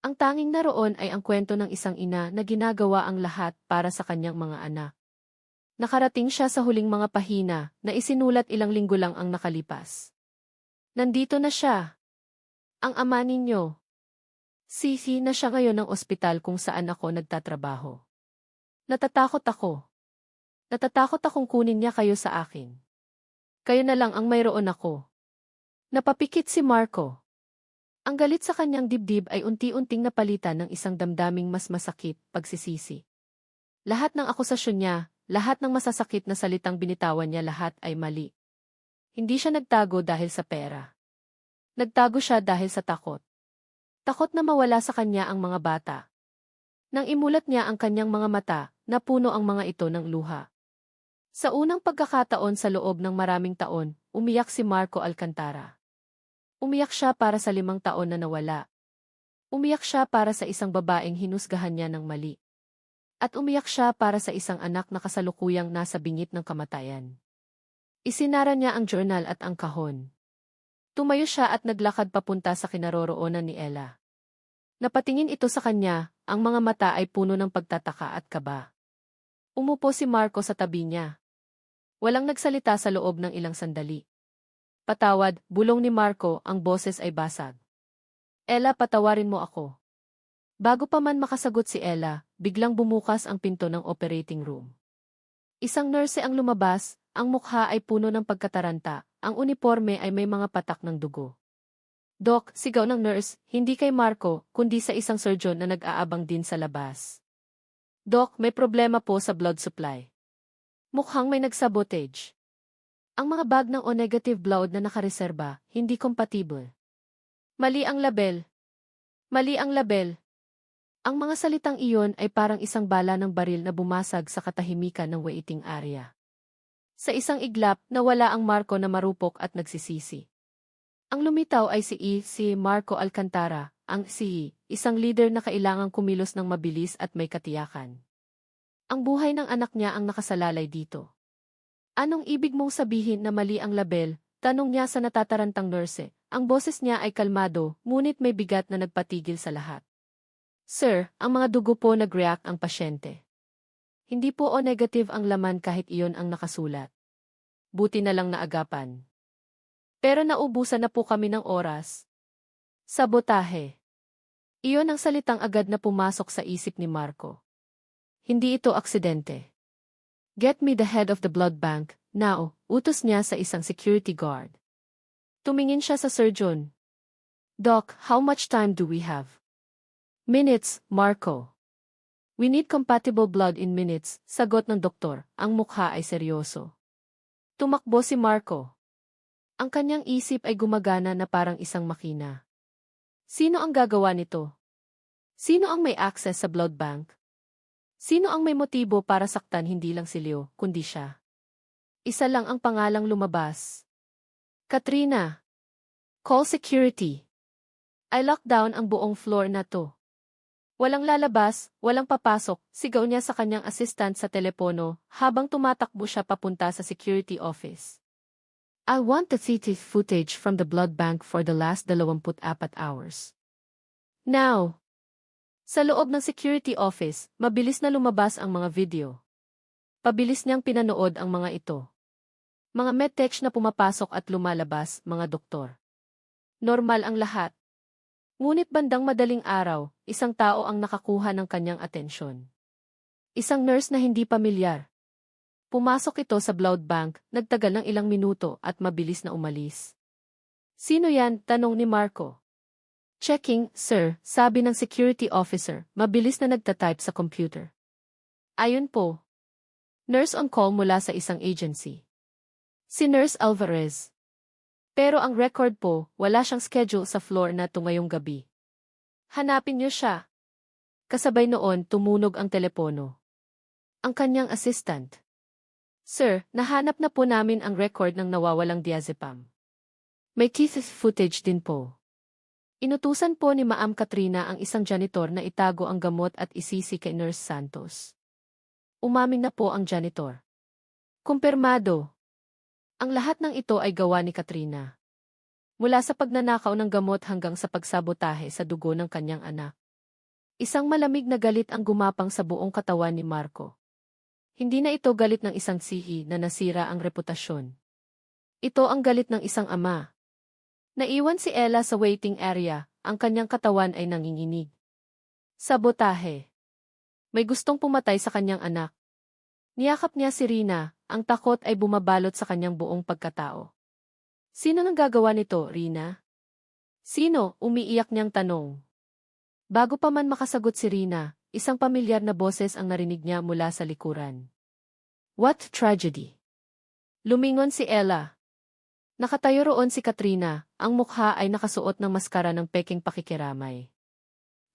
Ang tanging naroon ay ang kwento ng isang ina na ginagawa ang lahat para sa kanyang mga anak. Nakarating siya sa huling mga pahina na isinulat ilang linggo lang ang nakalipas. Nandito na siya. Ang ama ninyo. Sisi na siya ngayon ng ospital kung saan ako nagtatrabaho. Natatakot ako. Natatakot akong kunin niya kayo sa akin. Kayo na lang ang mayroon ako. Napapikit si Marco. Ang galit sa kanyang dibdib ay unti-unting napalitan ng isang damdaming mas masakit, pagsisisi. Lahat ng akusasyon niya, lahat ng masasakit na salitang binitawan niya lahat ay mali. Hindi siya nagtago dahil sa pera. Nagtago siya dahil sa takot. Takot na mawala sa kanya ang mga bata. Nang imulat niya ang kanyang mga mata, napuno ang mga ito ng luha. Sa unang pagkakataon sa loob ng maraming taon, umiyak si Marco Alcantara. Umiyak siya para sa 5 taon na nawala. Umiyak siya para sa isang babaeng hinusgahan niya ng mali. At umiyak siya para sa isang anak na kasalukuyang nasa bingit ng kamatayan. Isinara niya ang journal at ang kahon. Tumayo siya at naglakad papunta sa kinaroroonan ni Ella. Napatingin ito sa kanya, ang mga mata ay puno ng pagtataka at kaba. Umupo si Marco sa tabi niya. Walang nagsalita sa loob ng ilang sandali. Patawad, bulong ni Marco, ang boses ay basag. Ella, patawarin mo ako. Bago pa man makasagot si Ella, biglang bumukas ang pinto ng operating room. Isang nurse ang lumabas, ang mukha ay puno ng pagkataranta, ang uniforme ay may mga patak ng dugo. Doc, sigaw ng nurse, hindi kay Marco, kundi sa isang surgeon na nag-aabang din sa labas. Doc, may problema po sa blood supply. Mukhang may nagsabotage. Ang mga bag ng O-negative blood na nakareserba, hindi compatible. Mali ang label. Mali ang label. Ang mga salitang iyon ay parang isang bala ng baril na bumasag sa katahimikan ng waiting area. Sa isang iglap, nawala ang Marco na marupok at nagsisisi. Ang lumitaw ay si Marco Alcantara, ang isang leader na kailangang kumilos ng mabilis at may katiyakan. Ang buhay ng anak niya ang nakasalalay dito. Anong ibig mong sabihin na mali ang label? Tanong niya sa natatarantang nurse. Ang boses niya ay kalmado, ngunit may bigat na nagpatigil sa lahat. Sir, ang mga dugo po nag-react ang pasyente. Hindi po O-negative ang laman kahit iyon ang nakasulat. Buti na lang naagapan. Pero naubusan na po kami ng oras. Sabotahe. Iyon ang salitang agad na pumasok sa isip ni Marco. Hindi ito aksidente. Get me the head of the blood bank, now, utos niya sa isang security guard. Tumingin siya sa surgeon. Doc, how much time do we have? Minutes, Marco. We need compatible blood in minutes, sagot ng doktor, ang mukha ay seryoso. Tumakbo si Marco. Ang kanyang isip ay gumagana na parang isang makina. Sino ang gagawa nito? Sino ang may access sa blood bank? Sino ang may motibo para saktan hindi lang si Leo, kundi siya? Isa lang ang pangalang lumabas. Katrina. Call security. I lock down ang buong floor na to. Walang lalabas, walang papasok, sigaw niya sa kanyang assistant sa telepono habang tumatakbo siya papunta sa security office. I want the CCTV footage from the blood bank for the last 24 hours. Now. Sa loob ng security office, mabilis na lumabas ang mga video. Pabilis niyang pinanood ang mga ito. Mga medtech na pumapasok at lumalabas, mga doktor. Normal ang lahat. Ngunit bandang madaling araw, isang tao ang nakakuha ng kanyang atensyon. Isang nurse na hindi pamilyar. Pumasok ito sa blood bank, nagtagal ng ilang minuto at mabilis na umalis. Sino yan? Tanong ni Marco. Checking, sir, sabi ng security officer, mabilis na nagtatype sa computer. Ayun po. Nurse on call mula sa isang agency. Si Nurse Alvarez. Pero ang record po, wala siyang schedule sa floor na to ngayong gabi. Hanapin niyo siya. Kasabay noon, tumunog ang telepono. Ang kanyang assistant. Sir, nahanap na po namin ang record ng nawawalang diazepam. May teeth footage din po. Inutusan po ni Ma'am Katrina ang isang janitor na itago ang gamot at isisi kay Nurse Santos. Umamin na po ang janitor. Kumpirmado. Ang lahat ng ito ay gawa ni Katrina. Mula sa pagnanakaw ng gamot hanggang sa pagsabotahe sa dugo ng kanyang anak. Isang malamig na galit ang gumapang sa buong katawan ni Marco. Hindi na ito galit ng isang sihi na nasira ang reputasyon. Ito ang galit ng isang ama. Naiwan si Ella sa waiting area, ang kanyang katawan ay nanginginig. Sabotahe. May gustong pumatay sa kanyang anak. Niyakap niya si Rina, ang takot ay bumabalot sa kanyang buong pagkatao. Sino nang gagawa nito, Rina? Sino? Umiiyak niyang tanong. Bago pa man makasagot si Rina, isang pamilyar na boses ang narinig niya mula sa likuran. What tragedy? Lumingon si Ella. Nakatayo roon si Katrina, ang mukha ay nakasuot ng maskara ng peking pakikiramay.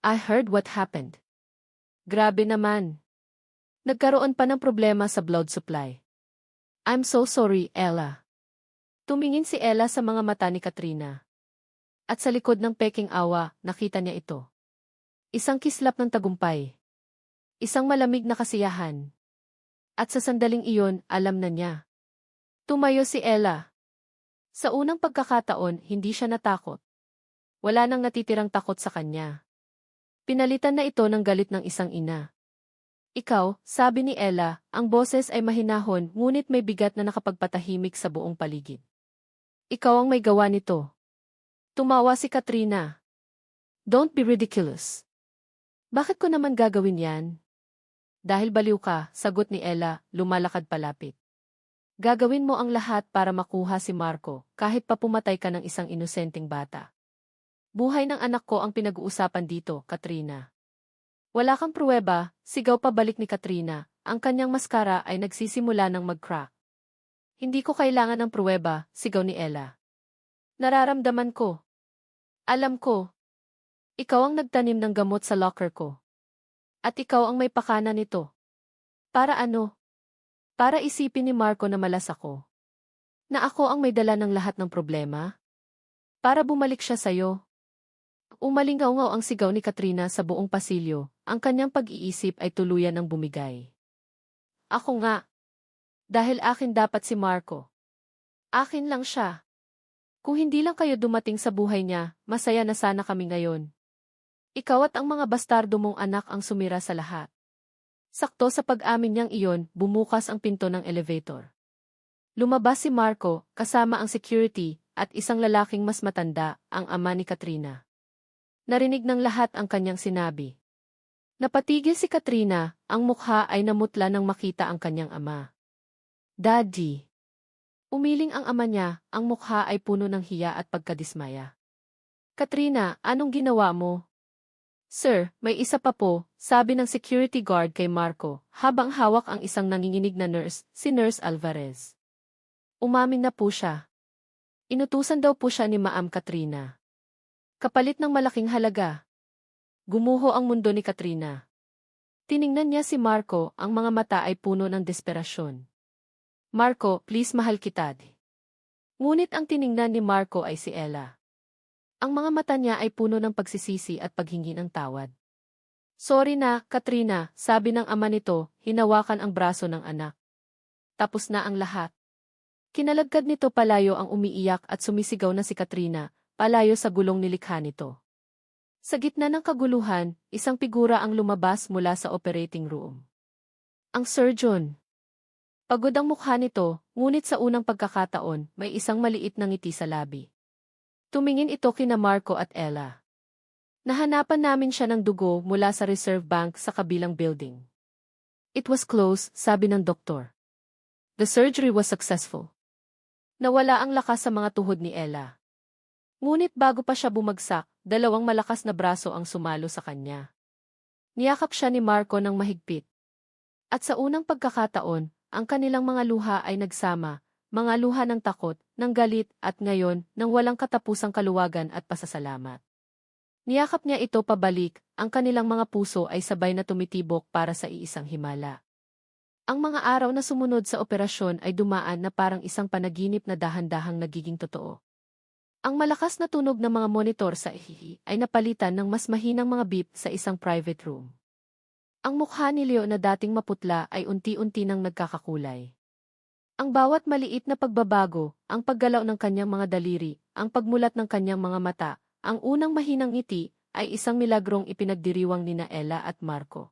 I heard what happened. Grabe naman. Nagkaroon pa ng problema sa blood supply. I'm so sorry, Ella. Tumingin si Ella sa mga mata ni Katrina. At sa likod ng peking awa, nakita niya ito. Isang kislap ng tagumpay. Isang malamig na kasiyahan. At sa sandaling iyon, alam na niya. Tumayo si Ella. Sa unang pagkakataon, hindi siya natakot. Wala nang natitirang takot sa kanya. Pinalitan na ito ng galit ng isang ina. Ikaw, sabi ni Ella, ang boses ay mahinahon ngunit may bigat na nakapagpatahimik sa buong paligid. Ikaw ang may gawa nito. Tumawa si Katrina. Don't be ridiculous. Bakit ko naman gagawin yan? Dahil baliw ka, sagot ni Ella, lumalakad palapit. Gagawin mo ang lahat para makuha si Marco, kahit pa pumatay ka ng isang inosenteng bata. Buhay ng anak ko ang pinag-uusapan dito, Katrina. Wala kang pruweba, sigaw pabalik ni Katrina, ang kanyang maskara ay nagsisimula ng mag-crack. Hindi ko kailangan ng pruweba, sigaw ni Ella. Nararamdaman ko. Alam ko. Ikaw ang nagtanim ng gamot sa locker ko. At ikaw ang may pakana nito. Para ano? Para isipin ni Marco na malas ako. Na ako ang may dala ng lahat ng problema? Para bumalik siya sa'yo. Umalingaw-ngaw ang sigaw ni Katrina sa buong pasilyo, ang kanyang pag-iisip ay tuluyan ng bumigay. Ako nga. Dahil akin dapat si Marco. Akin lang siya. Kung hindi lang kayo dumating sa buhay niya, masaya na sana kami ngayon. Ikaw at ang mga bastardo mong anak ang sumira sa lahat. Sakto sa pag-amin niyang iyon, bumukas ang pinto ng elevator. Lumabas si Marco, kasama ang security, at isang lalaking mas matanda, ang ama ni Katrina. Narinig ng lahat ang kanyang sinabi. Napatigil si Katrina, ang mukha ay namutla nang makita ang kanyang ama. Daddy. Umiling ang ama niya, ang mukha ay puno ng hiya at pagkadismaya. Katrina, anong ginawa mo? Sir, may isa pa po, sabi ng security guard kay Marco, habang hawak ang isang nanginginig na nurse, si Nurse Alvarez. Umamin na po siya. Inutusan daw po siya ni Ma'am Katrina. Kapalit ng malaking halaga. Gumuho ang mundo ni Katrina. Tiningnan niya si Marco, ang mga mata ay puno ng desperasyon. Marco, please mahal kita. Ngunit ang tiningnan ni Marco ay si Ella. Ang mga mata niya ay puno ng pagsisisi at paghingi ng tawad. Sorry na, Katrina, sabi ng ama nito, hinawakan ang braso ng anak. Tapos na ang lahat. Kinalagkad nito palayo ang umiiyak at sumisigaw na si Katrina, palayo sa gulong nilikha nito. Sa gitna ng kaguluhan, isang figura ang lumabas mula sa operating room. Ang surgeon. Pagod ang mukha nito, ngunit sa unang pagkakataon, may isang maliit na ngiti sa labi. Tumingin ito kina Marco at Ella. Nahanapan namin siya ng dugo mula sa reserve bank sa kabilang building. It was close, sabi ng doktor. The surgery was successful. Nawala ang lakas sa mga tuhod ni Ella. Ngunit bago pa siya bumagsak, dalawang malakas na braso ang sumalo sa kanya. Niyakap siya ni Marco ng mahigpit. At sa unang pagkakataon, ang kanilang mga luha ay nagsama, mga luha ng takot, ng galit, at ngayon, ng walang katapusang kaluwagan at pasasalamat. Niyakap niya ito pabalik, ang kanilang mga puso ay sabay na tumitibok para sa iisang himala. Ang mga araw na sumunod sa operasyon ay dumaan na parang isang panaginip na dahan-dahang nagiging totoo. Ang malakas na tunog ng mga monitor sa ihihi ay napalitan ng mas mahinang mga beep sa isang private room. Ang mukha ni Leo na dating maputla ay unti-unti nang nagkakakulay. Ang bawat maliit na pagbabago, ang paggalaw ng kanyang mga daliri, ang pagmulat ng kanyang mga mata, ang unang mahinang ngiti, ay isang milagrong ipinagdiriwang nina Ella at Marco.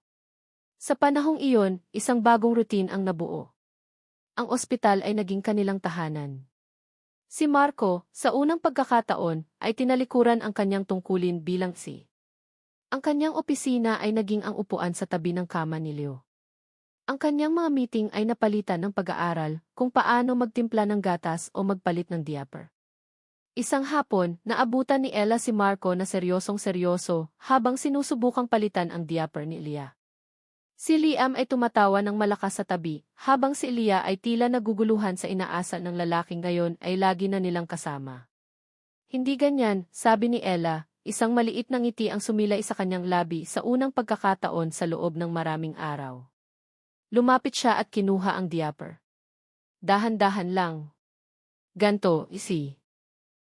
Sa panahong iyon, isang bagong routine ang nabuo. Ang ospital ay naging kanilang tahanan. Si Marco, sa unang pagkakataon, ay tinalikuran ang kanyang tungkulin bilang si. Ang kanyang opisina ay naging ang upuan sa tabi ng kama ni Leo. Ang kanyang mga meeting ay napalitan ng pag-aaral kung paano magtimpla ng gatas o magpalit ng diaper. Isang hapon, naabutan ni Ella si Marco na seryosong-seryoso habang sinusubukang palitan ang diaper ni Leah. Si Liam ay tumatawa ng malakas sa tabi, habang si Leah ay tila naguguluhan sa inaasa ng lalaking ngayon ay lagi na nilang kasama. Hindi ganyan, sabi ni Ella, isang maliit na ngiti ang sumilay sa kanyang labi sa unang pagkakataon sa loob ng maraming araw. Lumapit siya at kinuha ang diaper. Dahan-dahan lang. Ganto, isi.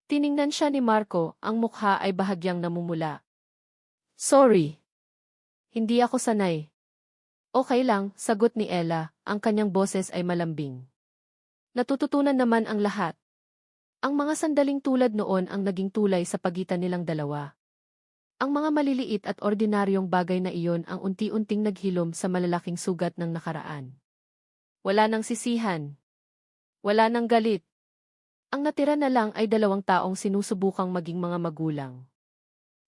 Tiningnan siya ni Marco, ang mukha ay bahagyang namumula. Sorry. Hindi ako sanay. Okay lang, sagot ni Ella, ang kanyang boses ay malambing. Natututunan naman ang lahat. Ang mga sandaling tulad noon ang naging tulay sa pagitan nilang dalawa. Ang mga maliliit at ordinaryong bagay na iyon ang unti-unting naghilom sa malalaking sugat ng nakaraan. Wala nang sisihan. Wala nang galit. Ang natira na lang ay 2 taong sinusubukang maging mga magulang.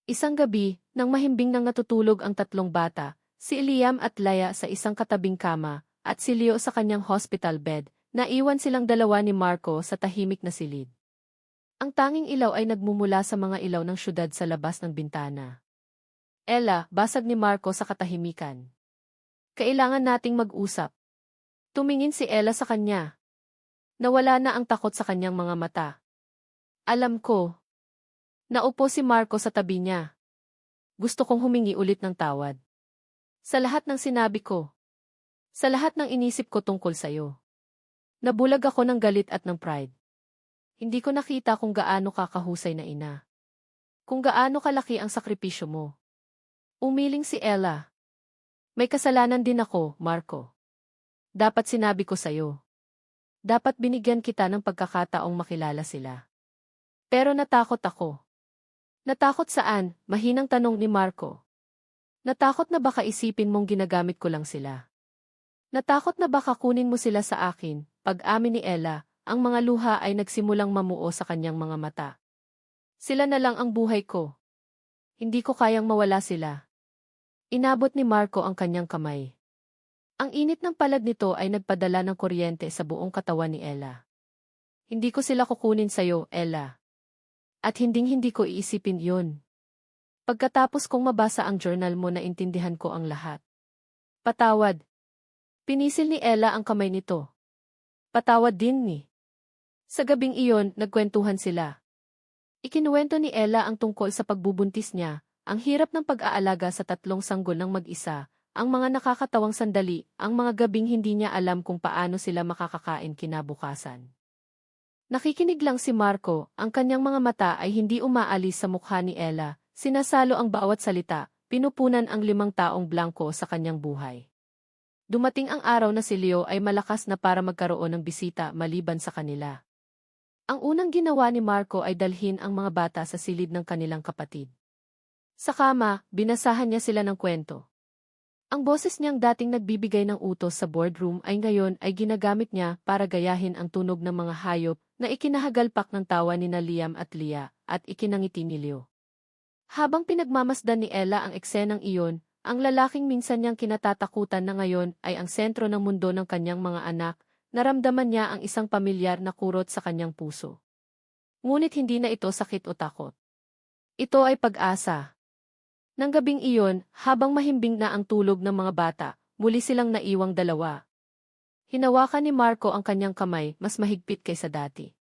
Isang gabi, nang mahimbing nang natutulog ang 3 bata, si Liam at Leah sa isang katabing kama, at si Leo sa kanyang hospital bed, naiwan silang 2 ni Marco sa tahimik na silid. Ang tanging ilaw ay nagmumula sa mga ilaw ng syudad sa labas ng bintana. Ella, basag ni Marco sa katahimikan. Kailangan nating mag-usap. Tumingin si Ella sa kanya. Nawala na ang takot sa kanyang mga mata. Alam ko. Naupo si Marco sa tabi niya. Gusto kong humingi ulit ng tawad. Sa lahat ng sinabi ko. Sa lahat ng inisip ko tungkol sa'yo. Nabulag ako ng galit at ng pride. Hindi ko nakita kung gaano ka kahusay na ina. Kung gaano kalaki ang sakripisyo mo. Umiling si Ella. May kasalanan din ako, Marco. Dapat sinabi ko sa'yo. Dapat binigyan kita ng pagkakataong makilala sila. Pero natakot ako. Natakot saan? Mahinang tanong ni Marco. Natakot na baka isipin mong ginagamit ko lang sila. Natakot na baka kunin mo sila sa akin. Pag-amin ni Ella, ang mga luha ay nagsimulang mamuo sa kanyang mga mata. Sila na lang ang buhay ko. Hindi ko kayang mawala sila. Inabot ni Marco ang kanyang kamay. Ang init ng palad nito ay nagpadala ng kuryente sa buong katawan ni Ella. Hindi ko sila kukunin sa'yo, Ella. At hinding-hindi ko iisipin yun. Pagkatapos kong mabasa ang journal mo na intindihan ko ang lahat. Patawad. Pinisil ni Ella ang kamay nito. Patawad din ni. Sa gabing iyon, nagkwentuhan sila. Ikinuwento ni Ella ang tungkol sa pagbubuntis niya, ang hirap ng pag-aalaga sa 3 sanggol ng mag-isa, ang mga nakakatawang sandali, ang mga gabing hindi niya alam kung paano sila makakakain kinabukasan. Nakikinig lang si Marco, ang kanyang mga mata ay hindi umaalis sa mukha ni Ella, sinasalo ang bawat salita, pinupunan ang 5 taong blanko sa kanyang buhay. Dumating ang araw na si Leo ay malakas na para magkaroon ng bisita maliban sa kanila. Ang unang ginawa ni Marco ay dalhin ang mga bata sa silid ng kanilang kapatid. Sa kama, binasahan niya sila ng kwento. Ang boses niyang dating nagbibigay ng utos sa boardroom ay ngayon ay ginagamit niya para gayahin ang tunog ng mga hayop na ikinahagalpak ng tawa ni Liam at Leah at ikinangiti ni Leo. Habang pinagmamasdan ni Ella ang eksenang iyon, ang lalaking minsan niyang kinatatakutan na ngayon ay ang sentro ng mundo ng kanyang mga anak, naramdaman niya ang isang pamilyar na kurot sa kanyang puso. Ngunit hindi na ito sakit o takot. Ito ay pag-asa. Nang gabing iyon, habang mahimbing na ang tulog ng mga bata, muli silang naiwang 2. Hinawakan ni Marco ang kanyang kamay, mas mahigpit kaysa dati.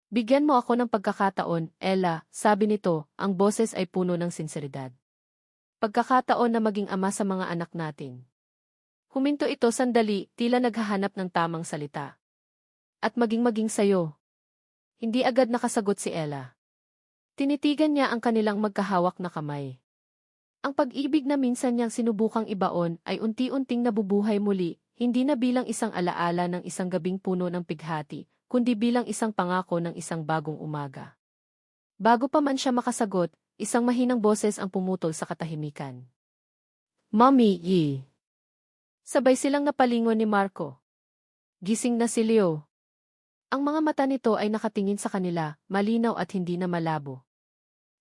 Bigyan mo ako ng pagkakataon, Ella, sabi nito, ang boses ay puno ng sinseridad. Pagkakataon na maging ama sa mga anak natin. Huminto ito sandali, tila naghahanap ng tamang salita. At maging sayo. Hindi agad nakasagot si Ella. Tinitigan niya ang kanilang magkahawak na kamay. Ang pag-ibig na minsan niyang sinubukang ibaon ay unti-unting nabubuhay muli, hindi na bilang isang alaala ng isang gabing puno ng pighati, kundi bilang isang pangako ng isang bagong umaga. Bago pa man siya makasagot, isang mahinang boses ang pumutol sa katahimikan. Mommy, ye. Sabay silang napalingon ni Marco. Gising na si Leo. Ang mga mata nito ay nakatingin sa kanila, malinaw at hindi na malabo.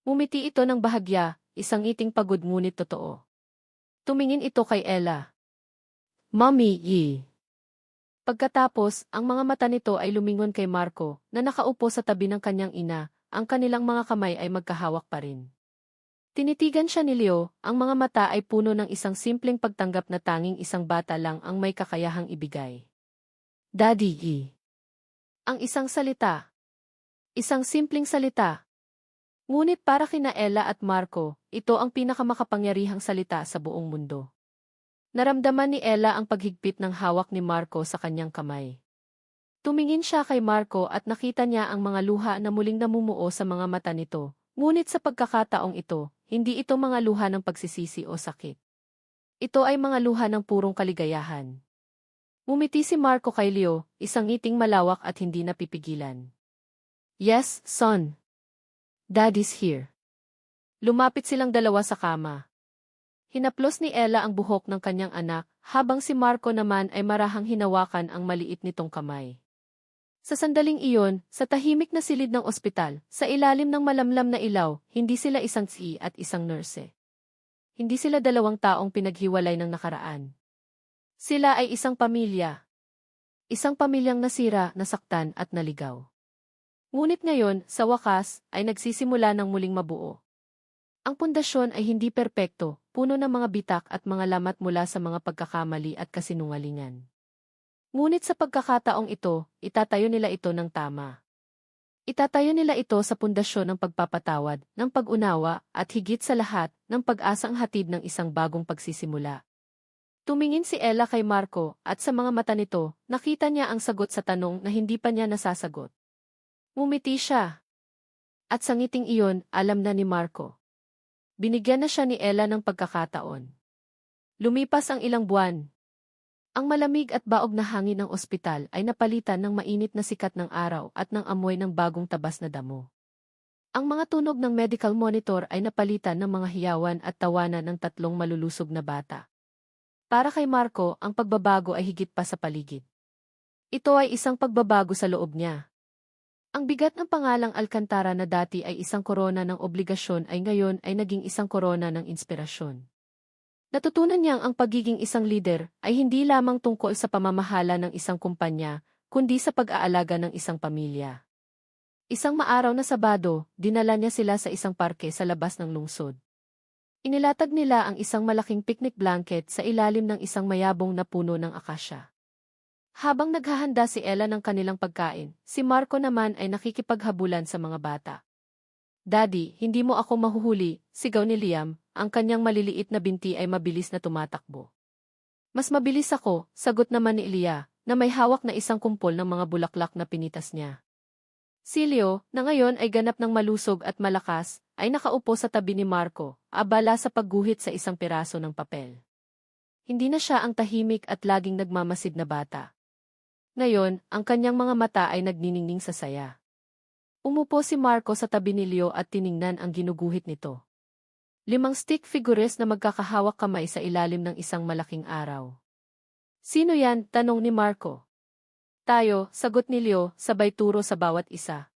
Umiti ito ng bahagya, isang ngiting pagod ngunit totoo. Tumingin ito kay Ella. Mommy, Pagkatapos, ang mga mata nito ay lumingon kay Marco, na nakaupo sa tabi ng kanyang ina, ang kanilang mga kamay ay magkahawak pa rin. Tinitigan siya ni Leo, ang mga mata ay puno ng isang simpleng pagtanggap na tanging isang bata lang ang may kakayahang ibigay. Daddy, Ang isang salita. Isang simpleng salita. Ngunit para kina Ella at Marco, ito ang pinakamakapangyarihang salita sa buong mundo. Naramdaman ni Ella ang paghigpit ng hawak ni Marco sa kanyang kamay. Tumingin siya kay Marco at nakita niya ang mga luha na muling namumuo sa mga mata nito. Ngunit sa pagkakataong ito, hindi ito mga luha ng pagsisisi o sakit. Ito ay mga luha ng purong kaligayahan. Ngumiti si Marco kay Leo, isang ngiting malawak at hindi napipigilan. Yes, son. Daddy's here. Lumapit silang dalawa sa kama. Hinaplos ni Ella ang buhok ng kanyang anak, habang si Marco naman ay marahang hinawakan ang maliit nitong kamay. Sa sandaling iyon, sa tahimik na silid ng ospital, sa ilalim ng malamlam na ilaw, hindi sila isang si at isang nurse. Hindi sila dalawang taong pinaghiwalay ng nakaraan. Sila ay isang pamilya. Isang pamilyang nasira, nasaktan at naligaw. Ngunit ngayon, sa wakas, ay nagsisimula ng muling mabuo. Ang pundasyon ay hindi perpekto, puno ng mga bitak at mga lamat mula sa mga pagkakamali at kasinungalingan. Ngunit sa pagkakataong ito, itatayo nila ito ng tama. Itatayo nila ito sa pundasyon ng pagpapatawad, ng pag-unawa, at higit sa lahat, ng pag-asang hatid ng isang bagong pagsisimula. Tumingin si Ella kay Marco, at sa mga mata nito, nakita niya ang sagot sa tanong na hindi pa niya nasasagot. Ngumiti siya. At sa ngiting iyon, alam na ni Marco. Binigyan na siya ni Ella ng pagkakataon. Lumipas ang ilang buwan. Ang malamig at baog na hangin ng ospital ay napalitan ng mainit na sikat ng araw at ng amoy ng bagong tabas na damo. Ang mga tunog ng medical monitor ay napalitan ng mga hiyawan at tawanan ng tatlong malulusog na bata. Para kay Marco, ang pagbabago ay higit pa sa paligid. Ito ay isang pagbabago sa loob niya. Ang bigat ng pangalang Alcantara na dati ay isang korona ng obligasyon ay ngayon ay naging isang korona ng inspirasyon. Natutunan niyang ang pagiging isang lider ay hindi lamang tungkol sa pamamahala ng isang kumpanya, kundi sa pag-aalaga ng isang pamilya. Isang maaraw na Sabado, dinala niya sila sa isang parke sa labas ng lungsod. Inilatag nila ang isang malaking picnic blanket sa ilalim ng isang mayabong na puno ng akasya. Habang naghahanda si Ella ng kanilang pagkain, si Marco naman ay nakikipaghabulan sa mga bata. Daddy, hindi mo ako mahuhuli, sigaw ni Liam, ang kanyang maliliit na binti ay mabilis na tumatakbo. Mas mabilis ako, sagot naman ni Elia, na may hawak na isang kumpol ng mga bulaklak na pinitas niya. Si Leo, na ngayon ay ganap ng malusog at malakas, ay nakaupo sa tabi ni Marco, abala sa pagguhit sa isang piraso ng papel. Hindi na siya ang tahimik at laging nagmamasid na bata. Ngayon, ang kanyang mga mata ay nagniningning sa saya. Umupo si Marco sa tabi ni Leo at tiningnan ang ginuguhit nito. 5 stick figures na magkakahawak kamay sa ilalim ng isang malaking araw. Sino yan? Tanong ni Marco. Tayo, sagot ni Leo, sabay turo sa bawat isa.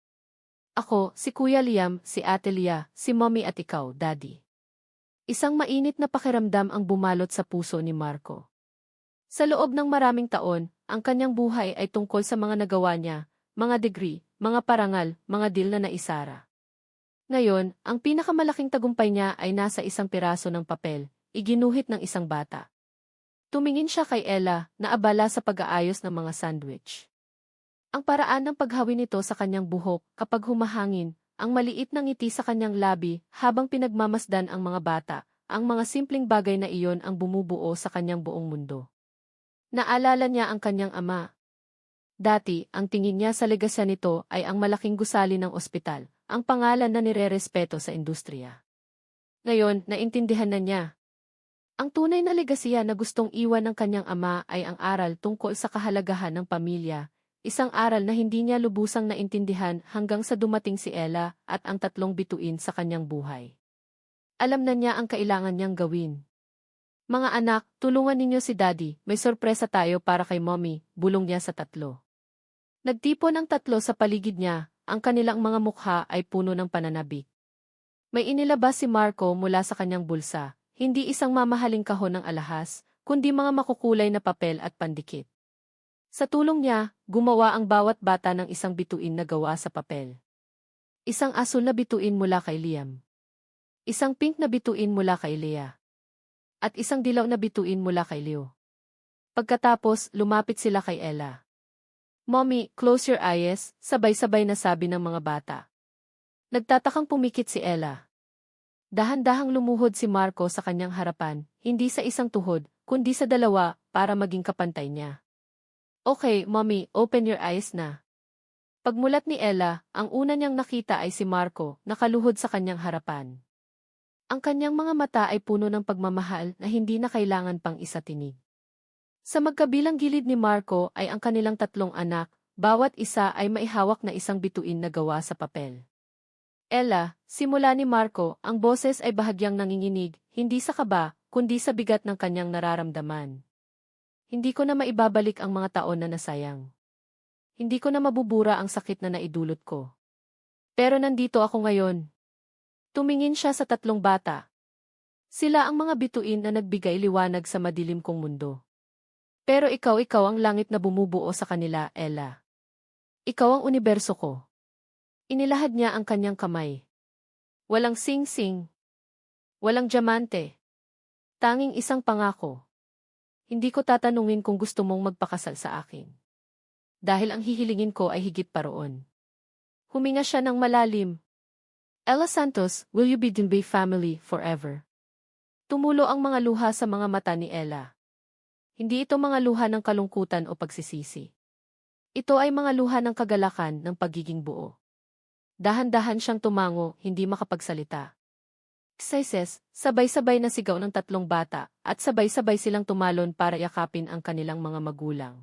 Ako, si Kuya Liam, si Ate Lia, si Mommy at ikaw, Daddy. Isang mainit na pakiramdam ang bumalot sa puso ni Marco. Sa loob ng maraming taon, ang kanyang buhay ay tungkol sa mga nagawa niya, mga degree, mga parangal, mga deal na naisara. Ngayon, ang pinakamalaking tagumpay niya ay nasa isang piraso ng papel, iginuhit ng isang bata. Tumingin siya kay Ella, na abala sa pag-aayos ng mga sandwich. Ang paraan ng paghawi nito sa kanyang buhok kapag humahangin, ang maliit na ngiti sa kanyang labi habang pinagmamasdan ang mga bata, ang mga simpleng bagay na iyon ang bumubuo sa kanyang buong mundo. Naalala niya ang kanyang ama. Dati, ang tingin niya sa legasya nito ay ang malaking gusali ng ospital, ang pangalan na nirerespeto sa industriya. Ngayon, naintindihan na niya. Ang tunay na legasya na gustong iwan ng kanyang ama ay ang aral tungkol sa kahalagahan ng pamilya, isang aral na hindi niya lubusang naintindihan hanggang sa dumating si Ella at ang 3 bituin sa kanyang buhay. Alam na niya ang kailangan niyang gawin. Mga anak, tulungan ninyo si Daddy, may sorpresa tayo para kay Mommy, bulong niya sa tatlo. Nagtipon ang tatlo sa paligid niya, ang kanilang mga mukha ay puno ng pananabik. May inilabas si Marco mula sa kanyang bulsa, hindi isang mamahaling kahon ng alahas, kundi mga makukulay na papel at pandikit. Sa tulong niya, gumawa ang bawat bata ng isang bituin na gawa sa papel. Isang asul na bituin mula kay Liam. Isang pink na bituin mula kay Leah. At isang dilaw na bituin mula kay Leo. Pagkatapos, lumapit sila kay Ella. Mommy, close your eyes, sabay-sabay na sabi ng mga bata. Nagtatakang pumikit si Ella. Dahan-dahang lumuhod si Marco sa kanyang harapan, hindi sa isang tuhod, kundi sa dalawa, para maging kapantay niya. Okay, Mommy, open your eyes na. Pagmulat ni Ella, ang una niyang nakita ay si Marco, nakaluhod sa kanyang harapan. Ang kanyang mga mata ay puno ng pagmamahal na hindi na kailangan pang isatinig. Sa magkabilang gilid ni Marco ay ang kanilang tatlong anak, bawat isa ay maihawak na isang bituin na gawa sa papel. Ella, simula ni Marco, ang boses ay bahagyang nanginginig, hindi sa kaba, kundi sa bigat ng kanyang nararamdaman. Hindi ko na maibabalik ang mga taon na nasayang. Hindi ko na mabubura ang sakit na naidulot ko. Pero nandito ako ngayon. Tumingin siya sa tatlong bata. Sila ang mga bituin na nagbigay liwanag sa madilim kong mundo. Pero ikaw ang langit na bumubuo sa kanila, Ella. Ikaw ang universo ko. Inilahad niya ang kanyang kamay. Walang sing-sing. Walang diamante. Tanging isang pangako. Hindi ko tatanungin kung gusto mong magpakasal sa akin. Dahil ang hihilingin ko ay higit pa roon. Huminga siya ng malalim. Ella Santos, will you be Dinbay family forever? Tumulo ang mga luha sa mga mata ni Ella. Hindi ito mga luha ng kalungkutan o pagsisisi. Ito ay mga luha ng kagalakan ng pagiging buo. Dahan-dahan siyang tumango, hindi makapagsalita. Sizes, sabay-sabay na sigaw ng tatlong bata, at sabay-sabay silang tumalon para yakapin ang kanilang mga magulang.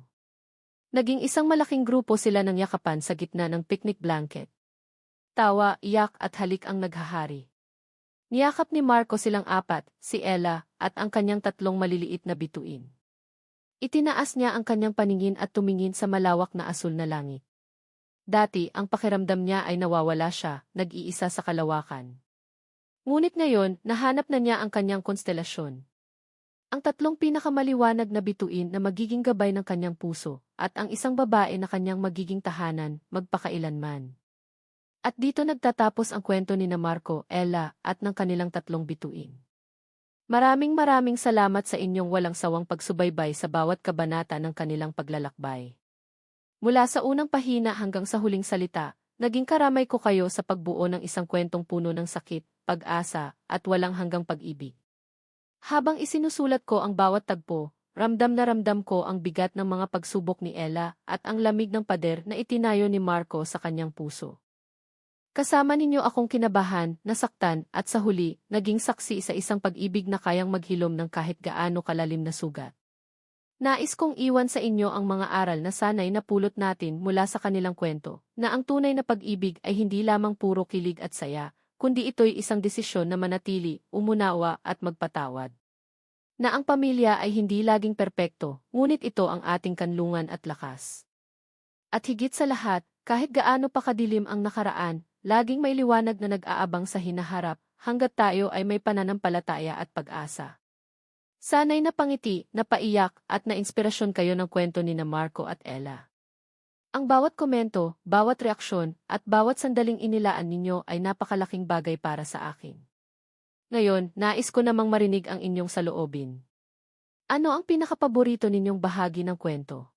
Naging isang malaking grupo sila ng yakapan sa gitna ng picnic blanket. Tawa, iyak at halik ang naghahari. Niyakap ni Marco silang apat, si Ella, at ang kanyang tatlong maliliit na bituin. Itinaas niya ang kanyang paningin at tumingin sa malawak na asul na langit. Dati, ang pakiramdam niya ay nawawala siya, nag-iisa sa kalawakan. Ngunit ngayon, nahanap na niya ang kanyang konstelasyon. Ang tatlong pinakamaliwanag na bituin na magiging gabay ng kanyang puso, at ang isang babae na kanyang magiging tahanan, magpakailanman. At dito nagtatapos ang kwento ni Marco, Ella, at ng kanilang tatlong bituin. Maraming salamat sa inyong walang sawang pagsubaybay sa bawat kabanata ng kanilang paglalakbay. Mula sa unang pahina hanggang sa huling salita, naging karamay ko kayo sa pagbuo ng isang kwentong puno ng sakit, pag-asa, at walang hanggang pag-ibig. Habang isinusulat ko ang bawat tagpo, ramdam na ramdam ko ang bigat ng mga pagsubok ni Ella at ang lamig ng pader na itinayo ni Marco sa kanyang puso. Kasama ninyo akong kinabahan, nasaktan, at sa huli, naging saksi sa isang pag-ibig na kayang maghilom ng kahit gaano kalalim na sugat. Nais kong iwan sa inyo ang mga aral na sana'y napulot natin mula sa kanilang kwento, na ang tunay na pag-ibig ay hindi lamang puro kilig at saya, kundi ito'y isang desisyon na manatili, umunawa at magpatawad. Na ang pamilya ay hindi laging perpekto, ngunit ito ang ating kanlungan at lakas. At higit sa lahat, kahit gaano pa kadilim ang nakaraan, laging may liwanag na nag-aabang sa hinaharap, hanggat tayo ay may pananampalataya at pag-asa. Sana'y napangiti, napaiyak, at nainspirasyon kayo ng kwento ni Marco at Ella. Ang bawat komento, bawat reaksyon, at bawat sandaling inilaan ninyo ay napakalaking bagay para sa akin. Ngayon, nais ko namang marinig ang inyong saloobin. Ano ang pinakapaborito ninyong bahagi ng kwento?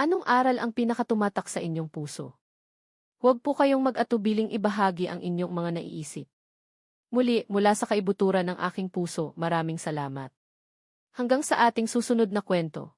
Anong aral ang pinakatumatak sa inyong puso? Huwag po kayong mag-atubiling ibahagi ang inyong mga naiisip. Muli, mula sa kaibuturan ng aking puso, maraming salamat. Hanggang sa ating susunod na kwento.